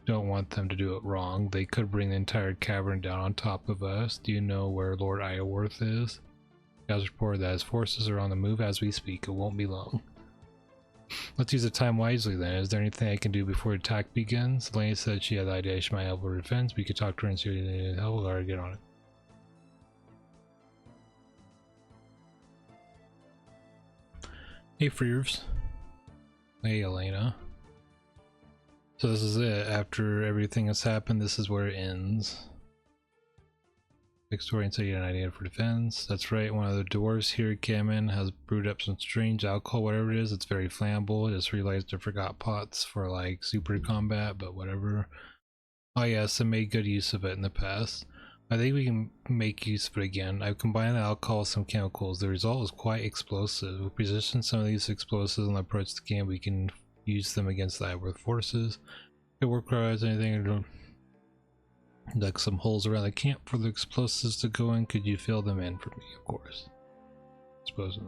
don't want them to do it wrong. They could bring the entire cavern down on top of us. Do you know where Lord Iorwerth is? Guys reported that his forces are on the move as we speak. It won't be long. Let's use the time wisely then. Is there anything I can do before the attack begins? Elena said she had the idea she might help her defense. We could talk to her and see if they need help. We'll get on it. Hey Freers. Hey Elena. So this is it. After everything has happened, this is where it ends. Victorian said you had an idea for defense. That's right, one of the dwarves here, Gammon, has brewed up some strange alcohol, whatever it is. It's very flammable. I just realized I forgot pots for like super combat, but whatever. Oh yes, I made good use of it in the past. I think we can make use of it again. I've combined the alcohol with some chemicals. The result is quite explosive. We position some of these explosives on the approach to the camp. We can use them against the Iorwerth forces. If Warcraft anything, like some holes around the camp for the explosives to go in. Could you fill them in for me? Of course. Suppose.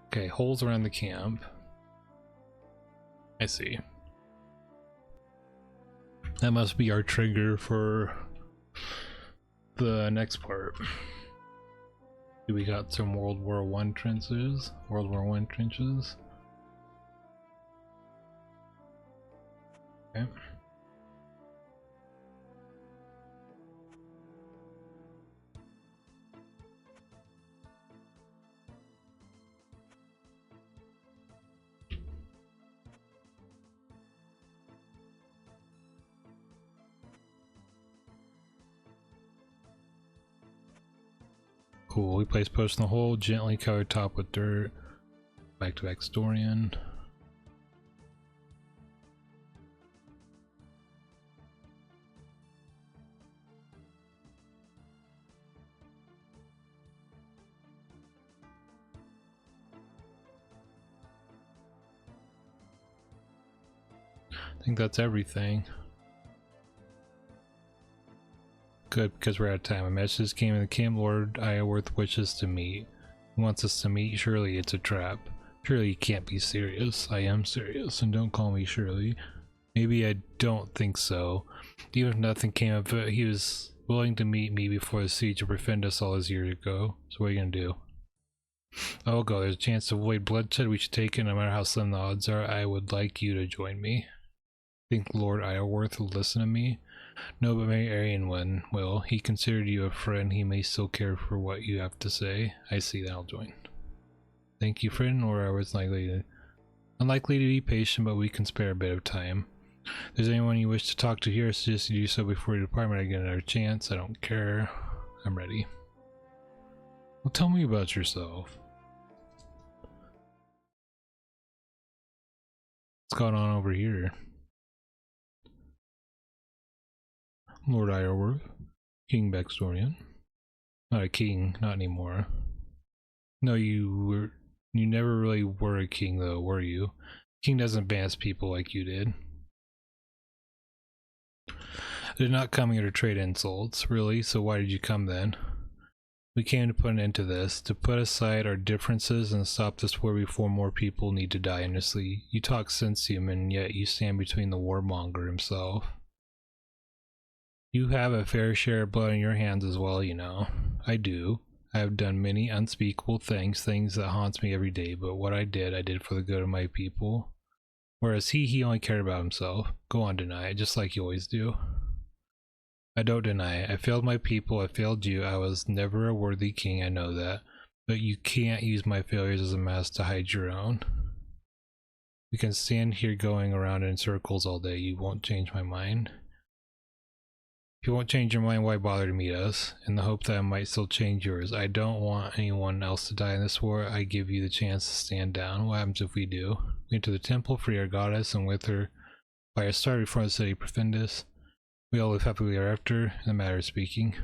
Okay, holes around the camp. I see. That must be our trigger for the next part. We got some World War I trenches. World War I trenches. Okay. Cool, we place post in the hole, gently cover top with dirt. Back to Extorian. I think that's everything. Good, because we're out of time. A message came in the camp. Lord Iorwerth wishes to meet. He wants us to meet. Surely it's a trap. Surely you can't be serious. I am serious, and don't call me Shirley. Maybe I don't think so. Even if nothing came of it, he was willing to meet me before the siege to prevent us all those years ago. So what are you gonna do? I'll go. There's a chance to avoid bloodshed. We should take it no matter how slim the odds are. I would like you to join me. Think Lord Iorwerth will listen to me? No, but maybe Arian one will. He considered you a friend. He may still care for what you have to say. I see that. I'll join. Thank you, friend. Or I was unlikely to be patient, but we can spare a bit of time. If there's anyone you wish to talk to here, I suggest you do so before your department. I get another chance. I don't care. I'm ready. Well, tell me about yourself. What's going on over here? Lord Iorwerth, King Baxtorian. Not a king, not anymore. No, you never really were a king though, were you? King doesn't bans people like you did. I did not come here to trade insults, really, so why did you come then? We came to put an end to this, to put aside our differences and stop this war before more people need to die endlessly. You talk sense, human, yet you stand between the warmonger himself. You have a fair share of blood in your hands as well, you know. I do. I have done many unspeakable things that haunts me every day, but what I did for the good of my people. Whereas he only cared about himself. Go on, deny it, just like you always do. I don't deny it. I failed my people, I failed you, I was never a worthy king, I know that. But you can't use my failures as a mask to hide your own. We can stand here going around in circles all day, you won't change my mind. If you won't change your mind, why bother to meet us? In the hope that I might still change yours. I don't want anyone else to die in this war. I give you the chance to stand down. What happens if we do? We enter the temple, free our goddess, and with her by a star before the city Profundus. We all live happily ever after, in the matter of speaking.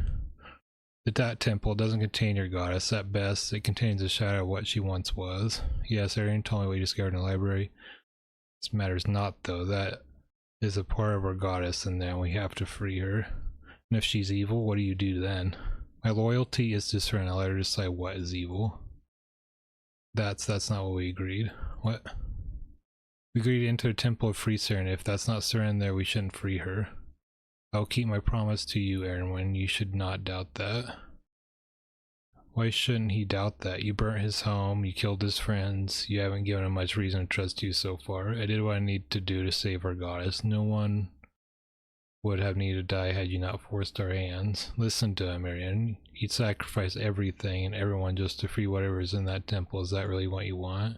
That temple doesn't contain your goddess. At best, it contains a shadow of what she once was. Yes, Arian told me what you discovered in the library. This matters not, though. That is a part of our goddess, and now we have to free her. And if she's evil, what do you do then? My loyalty is to her, and I'll let her decide what is evil. That's not what we agreed. What? We agreed to enter the temple of free Seren. If that's not Seren there, we shouldn't free her. I'll keep my promise to you, Erwin. You should not doubt that. Why shouldn't he doubt that? You burnt his home, you killed his friends, you haven't given him much reason to trust you so far. I did what I need to do to save our goddess. No one would have needed to die had you not forced our hands. Listen to him, Arian. He'd sacrifice everything and everyone just to free whatever is in that temple. Is that really what you want?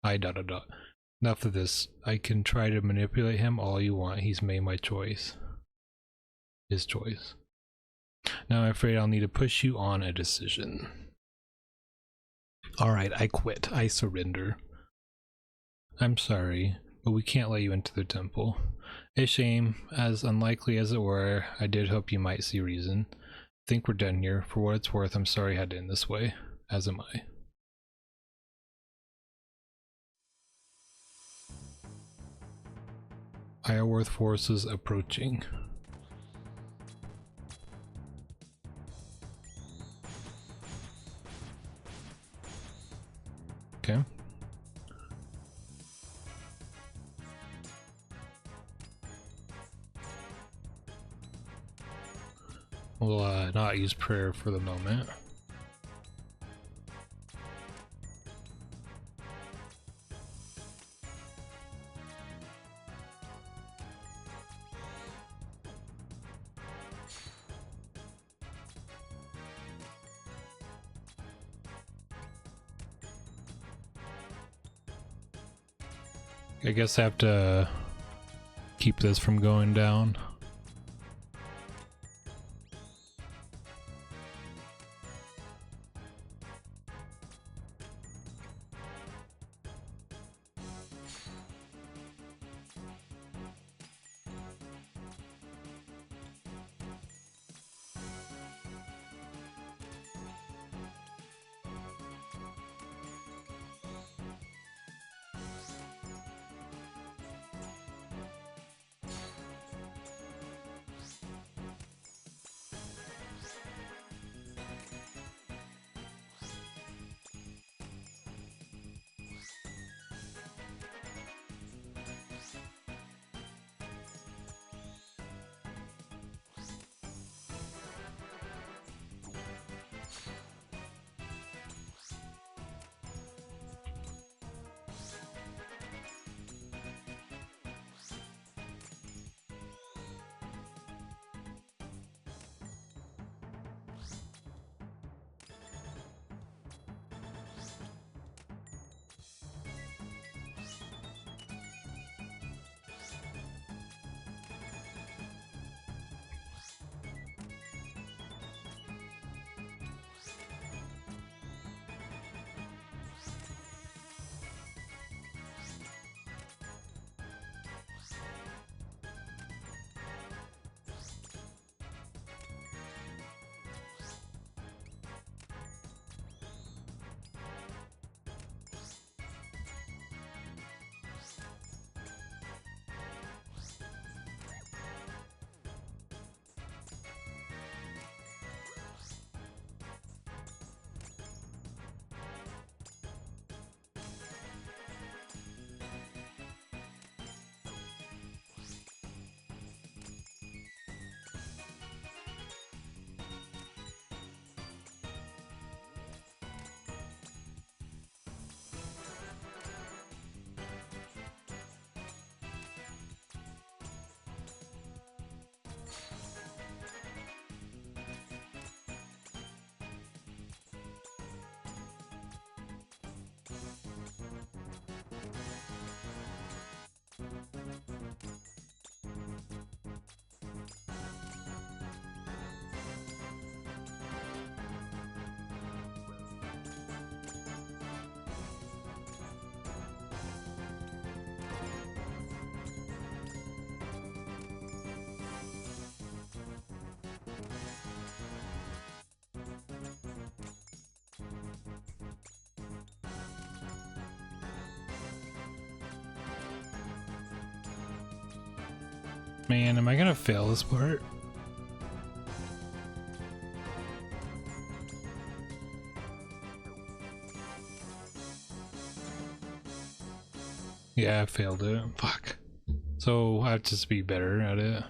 Enough of this. I can try to manipulate him all you want. He's made my choice. His choice. Now I'm afraid I'll need to push you on a decision. Alright, I quit. I surrender. I'm sorry, but we can't let you into the temple. A shame, as unlikely as it were. I did hope you might see reason. I think we're done here. For what it's worth, I'm sorry I had to end this way. As am I. Iorworth forces approaching. Okay. We'll not use prayer for the moment. I guess I have to keep this from going down. Man, am I gonna fail this part? Yeah, I failed it. Fuck. So I have to just be better at it.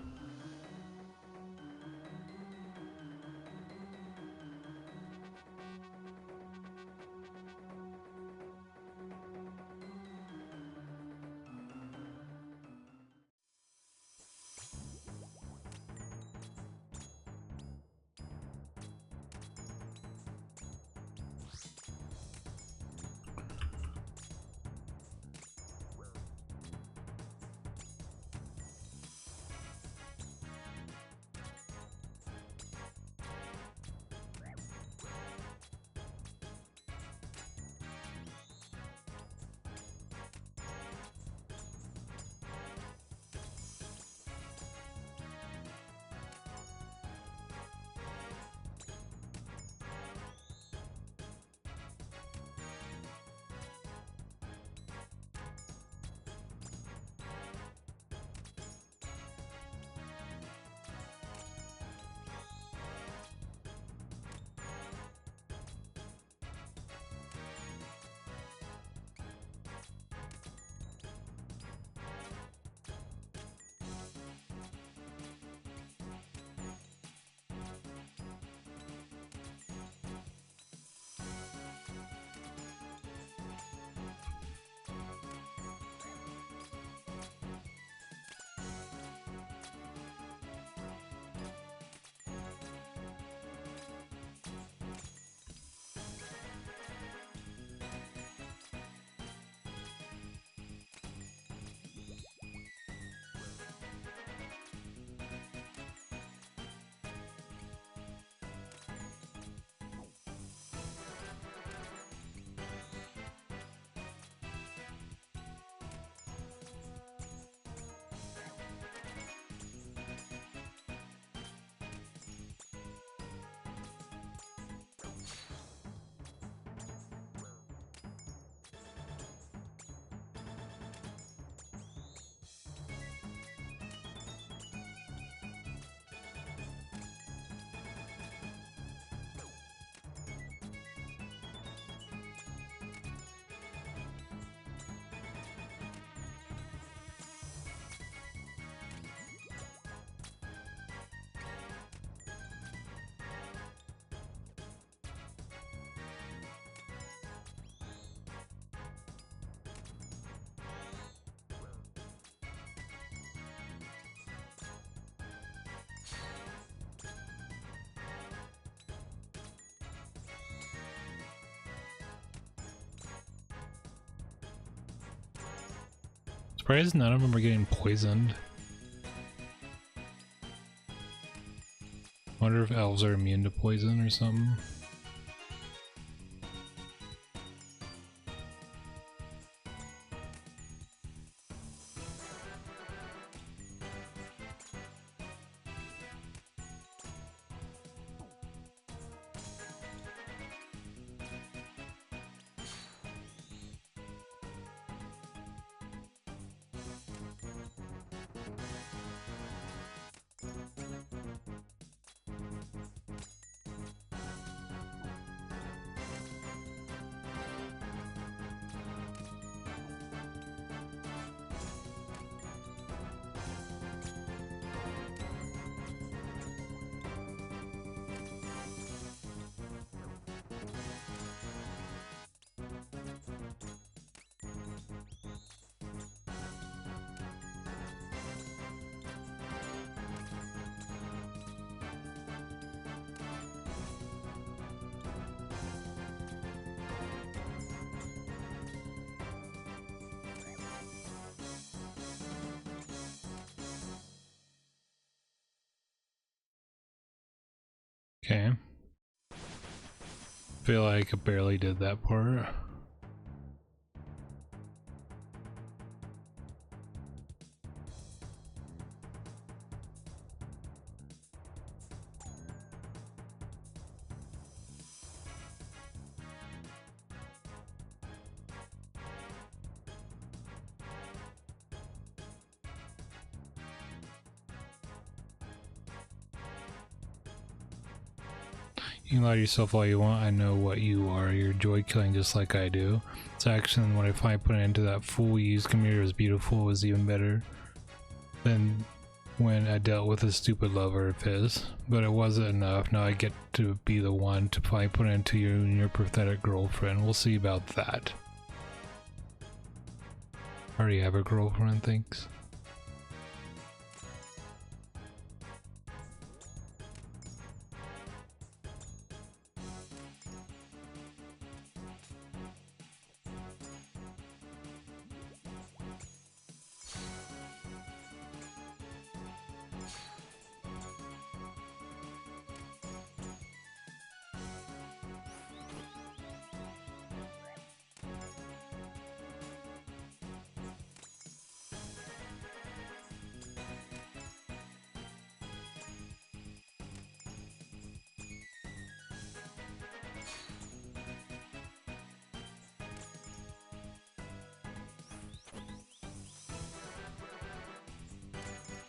Surprised none of them are getting poisoned. Wonder if elves are immune to poison or something. Okay. Feel like I barely did that part. You can lie to yourself all you want. I know what you are. You're joy killing just like I do. It's action. What if I put it into that fool you used? Come here, it was beautiful. It was even better than when I dealt with a stupid lover of his. But it wasn't enough. Now I get to be the one to probably put it into you and your pathetic girlfriend. We'll see about that. I already have a girlfriend, thanks.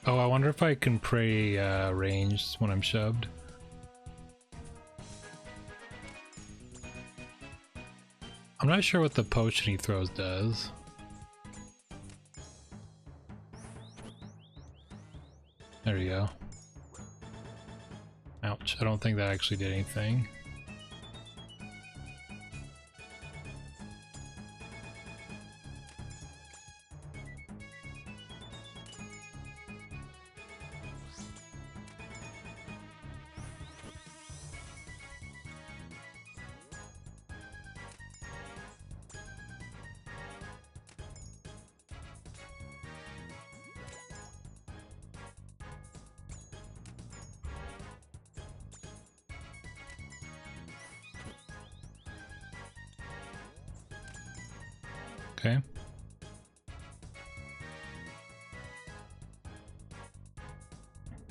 Oh, I wonder if I can pray ranged when I'm shoved. I'm not sure what the potion he throws does. There you go. Ouch, I don't think that actually did anything. Okay.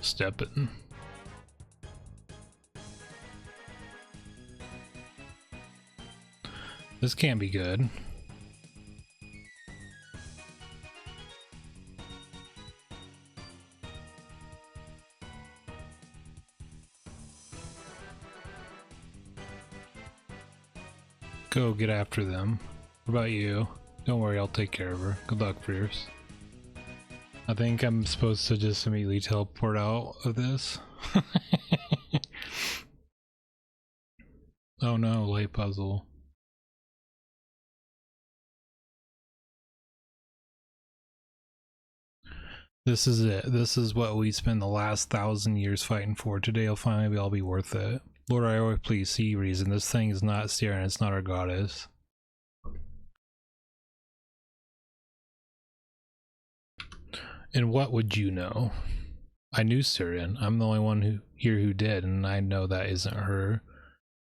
Step it. This can't be good. Go get after them. What about you? Don't worry, I'll take care of her. Good luck, Fierce. I think I'm supposed to just immediately teleport out of this. Oh no, light puzzle. This is it. This is what we spent the last 1,000 years fighting for. Today will finally all be worth it. Lord Iowa, please see reason. This thing is not Siren, it's not our goddess. And what would you know? I knew Siren. I'm the only one here who did, and I know that isn't her.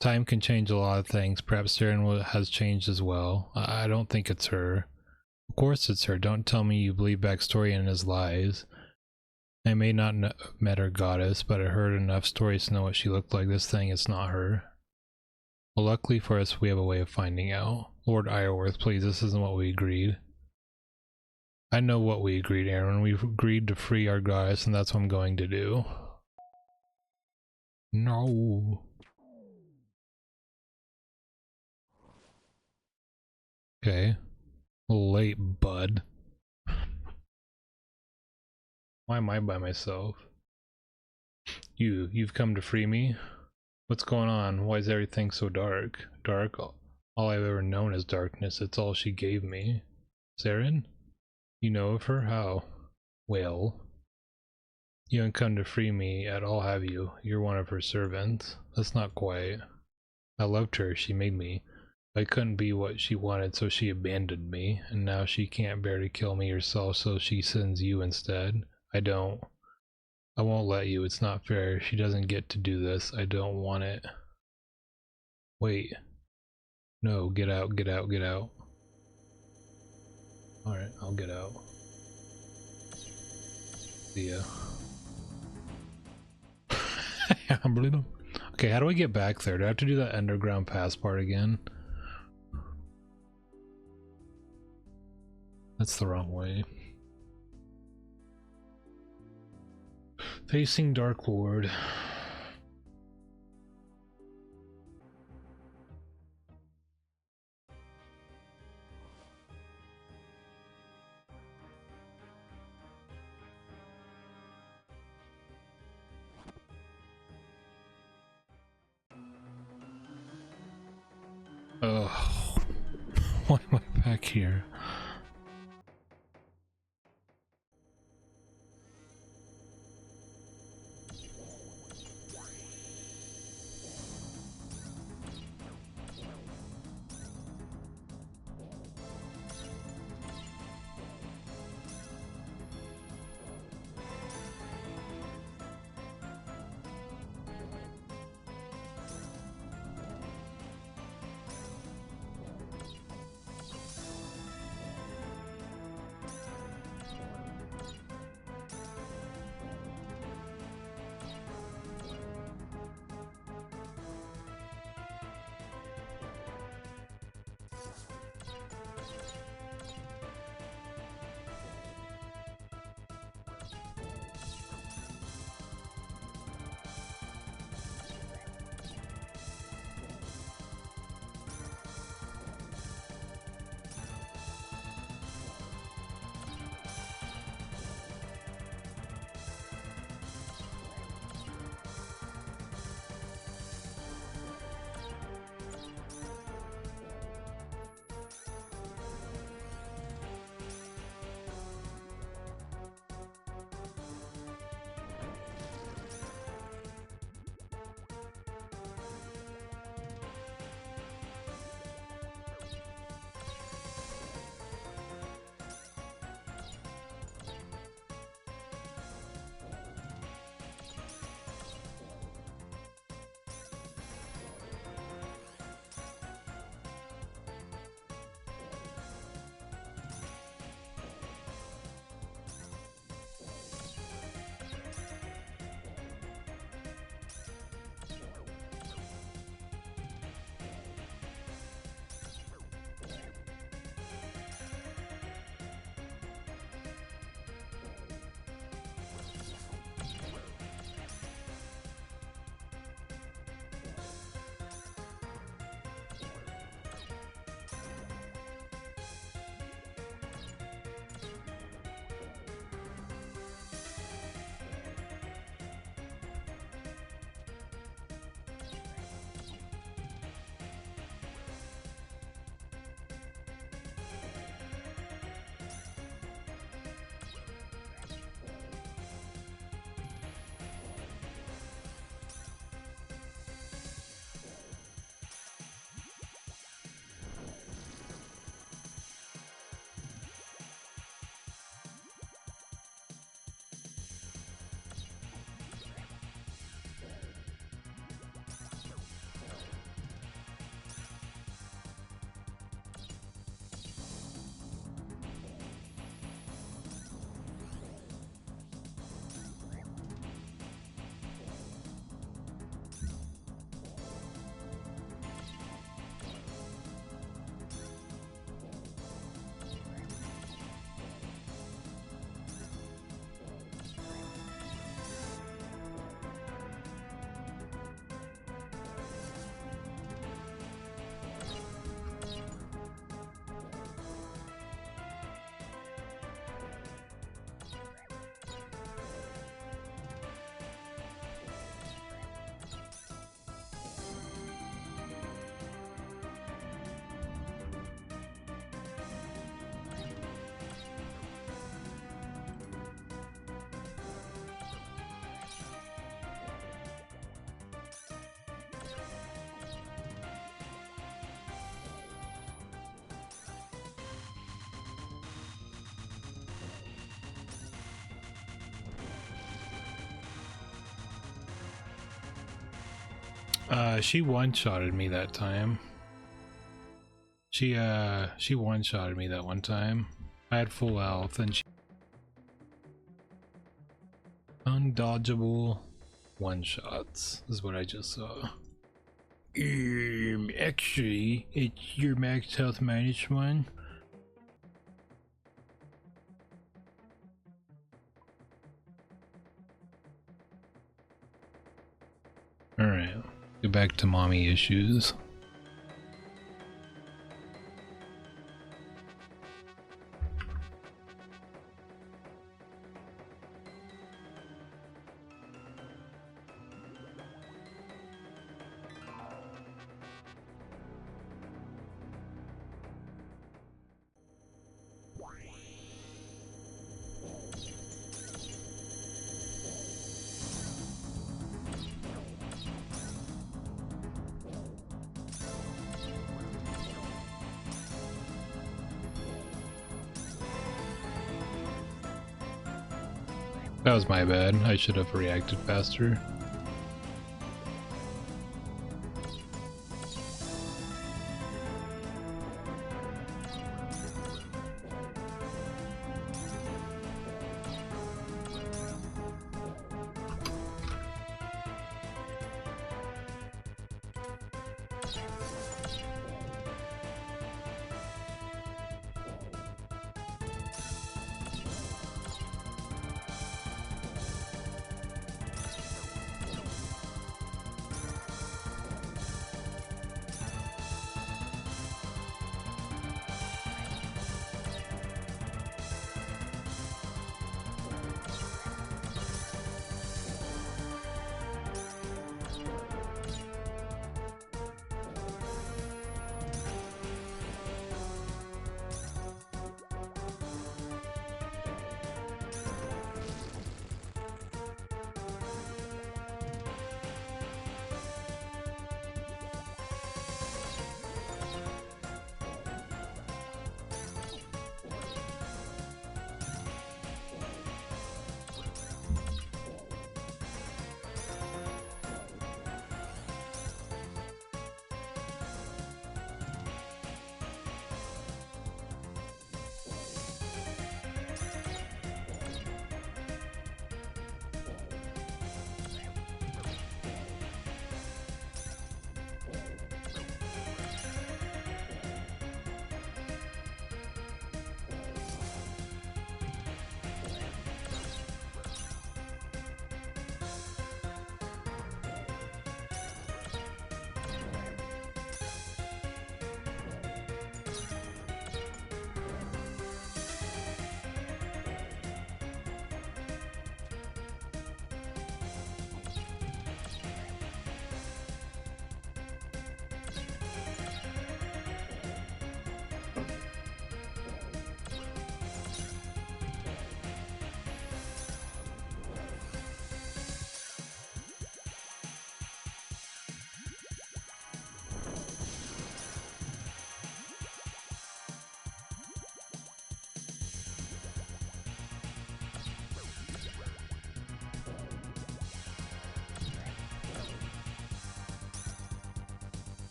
Time can change a lot of things. Perhaps Siren has changed as well. I don't think it's her. Of course it's her. Don't tell me you believe backstory in his lies. I may not have met her goddess, but I heard enough stories to know what she looked like. This thing is not her. Well, luckily for us, we have a way of finding out. Lord Ironworth, please, this isn't what we agreed. I know what we agreed, Aaron. We agreed to free our goddess, and that's what I'm going to do. No. Okay. A little late, bud. Why am I by myself? You've come to free me? What's going on? Why is everything so dark? Dark? All I've ever known is darkness. It's all she gave me. Siren? You know of her? How? Well, you haven't come to free me at all, have you? You're one of her servants. That's not quite. I loved her. She made me. I couldn't be what she wanted, so she abandoned me. And now she can't bear to kill me herself, so she sends you instead. I won't let you. It's not fair. She doesn't get to do this. I don't want it. Wait. No, get out, get out, get out. Alright, I'll get out. See ya. Okay, how do I get back there? Do I have to do that underground pass part again? That's the wrong way. Facing Dark Lord. Oh, why am I back here? She one-shotted me that time. She one-shotted me that one time. I had full health and she... Undodgeable one-shots is what I just saw. Actually, it's your max health minus one. Alright, go back to mommy issues. That was my bad. I should have reacted faster.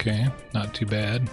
Okay, not too bad.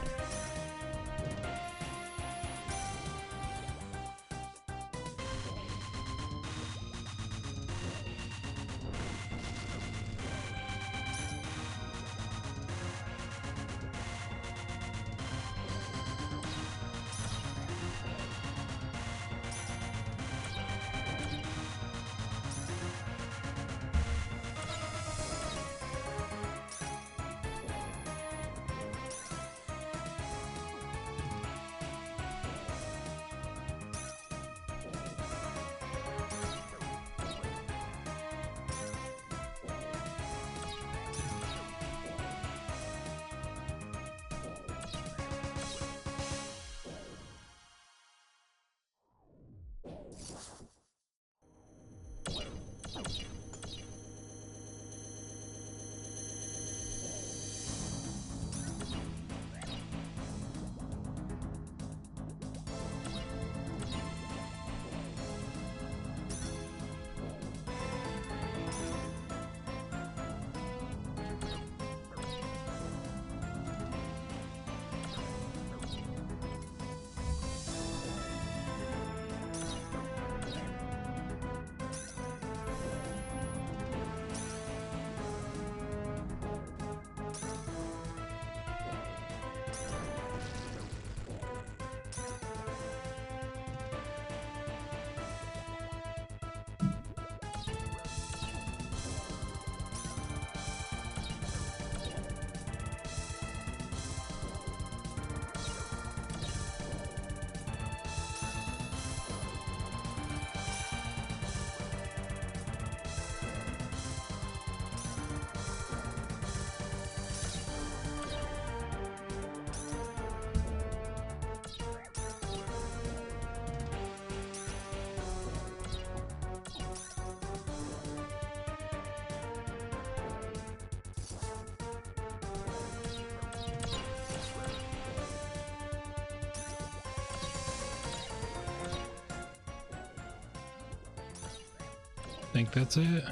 think that's it.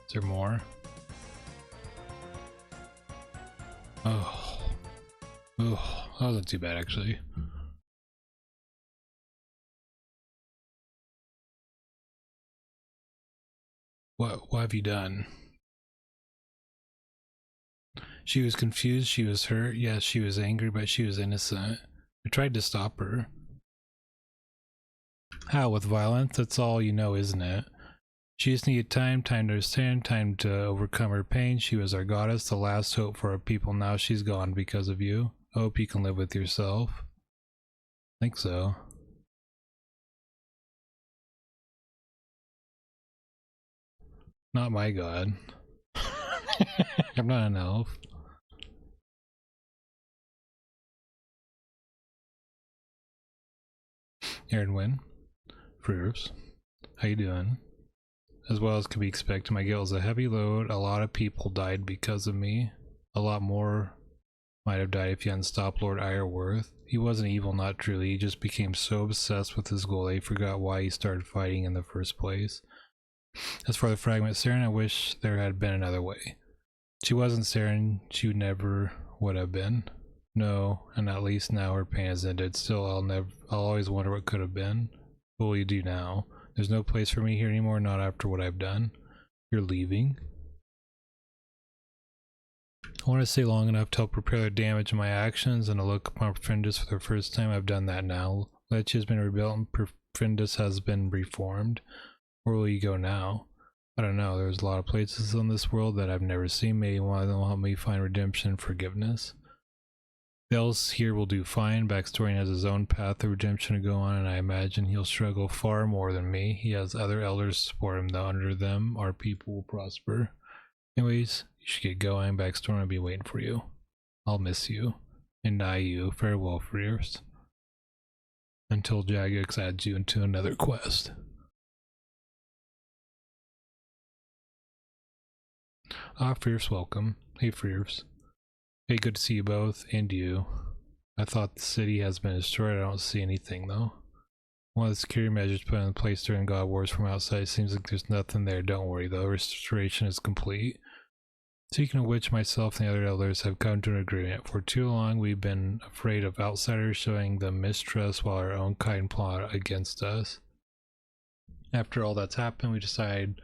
Is there more? Oh. Oh, that wasn't too bad actually. What have you done? She was confused, she was hurt, yes, she was angry, but she was innocent. I tried to stop her. How, with violence? That's all you know, isn't it? She just needed time to understand, time to overcome her pain. She was our goddess, the last hope for our people. Now she's gone because of you. I hope you can live with yourself. I think so. Not my god. I'm not an elf. Aaron Wynn. Fruits. How you doing? As well as could be expected, my guilt is a heavy load. A lot of people died because of me. A lot more might have died if you hadn't stopped Lord Ironworth. He wasn't evil, not truly. He just became so obsessed with his goal that he forgot why he started fighting in the first place. As for the fragment Saren, I wish there had been another way. She wasn't Saren, she never would have been. No, and at least now her pain has ended. Still, I'll always wonder what could have been. What will you do now? There's no place for me here anymore, not after what I've done. You're leaving? I want to stay long enough to help repair the damage of my actions and to look upon Profindus for the first time. I've done that now. Lich has been rebuilt and Profindus has been reformed. Where will you go now? I don't know. There's a lot of places in this world that I've never seen. Maybe one of them will help me find redemption and forgiveness. The Elves here will do fine. Backstorian has his own path of redemption to go on, and I imagine he'll struggle far more than me. He has other elders to support him, though under them our people will prosper. Anyways, you should get going. Backstorian will be waiting for you. I'll miss you. And I you. Farewell, Freers. Until Jagex adds you into another quest. Ah, Fierce, welcome. Hey, Fierce. Hey, good to see you both, and you. I thought the city has been destroyed. I don't see anything, though. One of the security measures put in place during God Wars from outside seems like there's nothing there. Don't worry, though. Restoration is complete. Speaking of which, myself and the other elders have come to an agreement. For too long, we've been afraid of outsiders showing them mistrust while our own kind plot against us. After all that's happened, we decided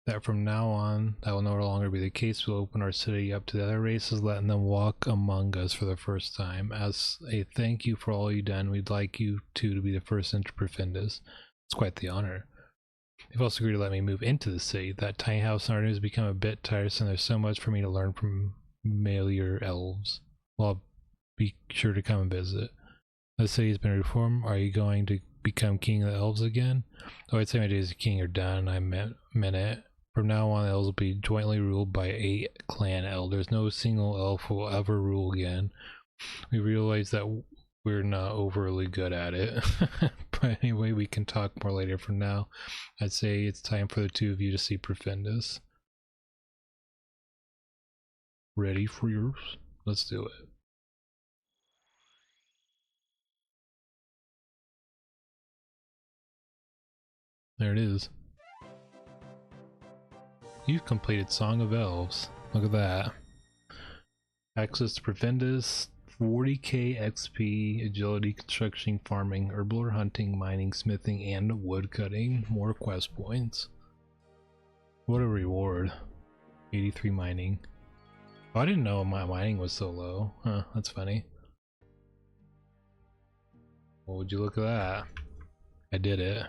that from now on, that will no longer be the case. We'll open our city up to the other races, letting them walk among us for the first time. As a thank you for all you've done, we'd like you two to be the first into Profindus. It's quite the honor. They've also agreed to let me move into the city. That tiny house in our news has become a bit tiresome. There's so much for me to learn from familiar elves. Well, I'll be sure to come and visit. The city's been reformed. Are you going to become king of the elves again? Oh, I'd say my days as king are done. I meant it. From now on, the elves will be jointly ruled by 8 clan elders. No single elf will ever rule again. We realize that we're not overly good at it. But anyway, we can talk more later. For now, I'd say it's time for the two of you to see Profindus. Ready for yours? Let's do it. There it is. You've completed Song of Elves. Look at that. Access to Profindus, 40k XP, agility, construction, farming, herbal hunting, mining, smithing, and woodcutting. More quest points. What a reward. 83 mining. Oh, I didn't know my mining was so low. Huh, that's funny. Well, would you look at that? I did it.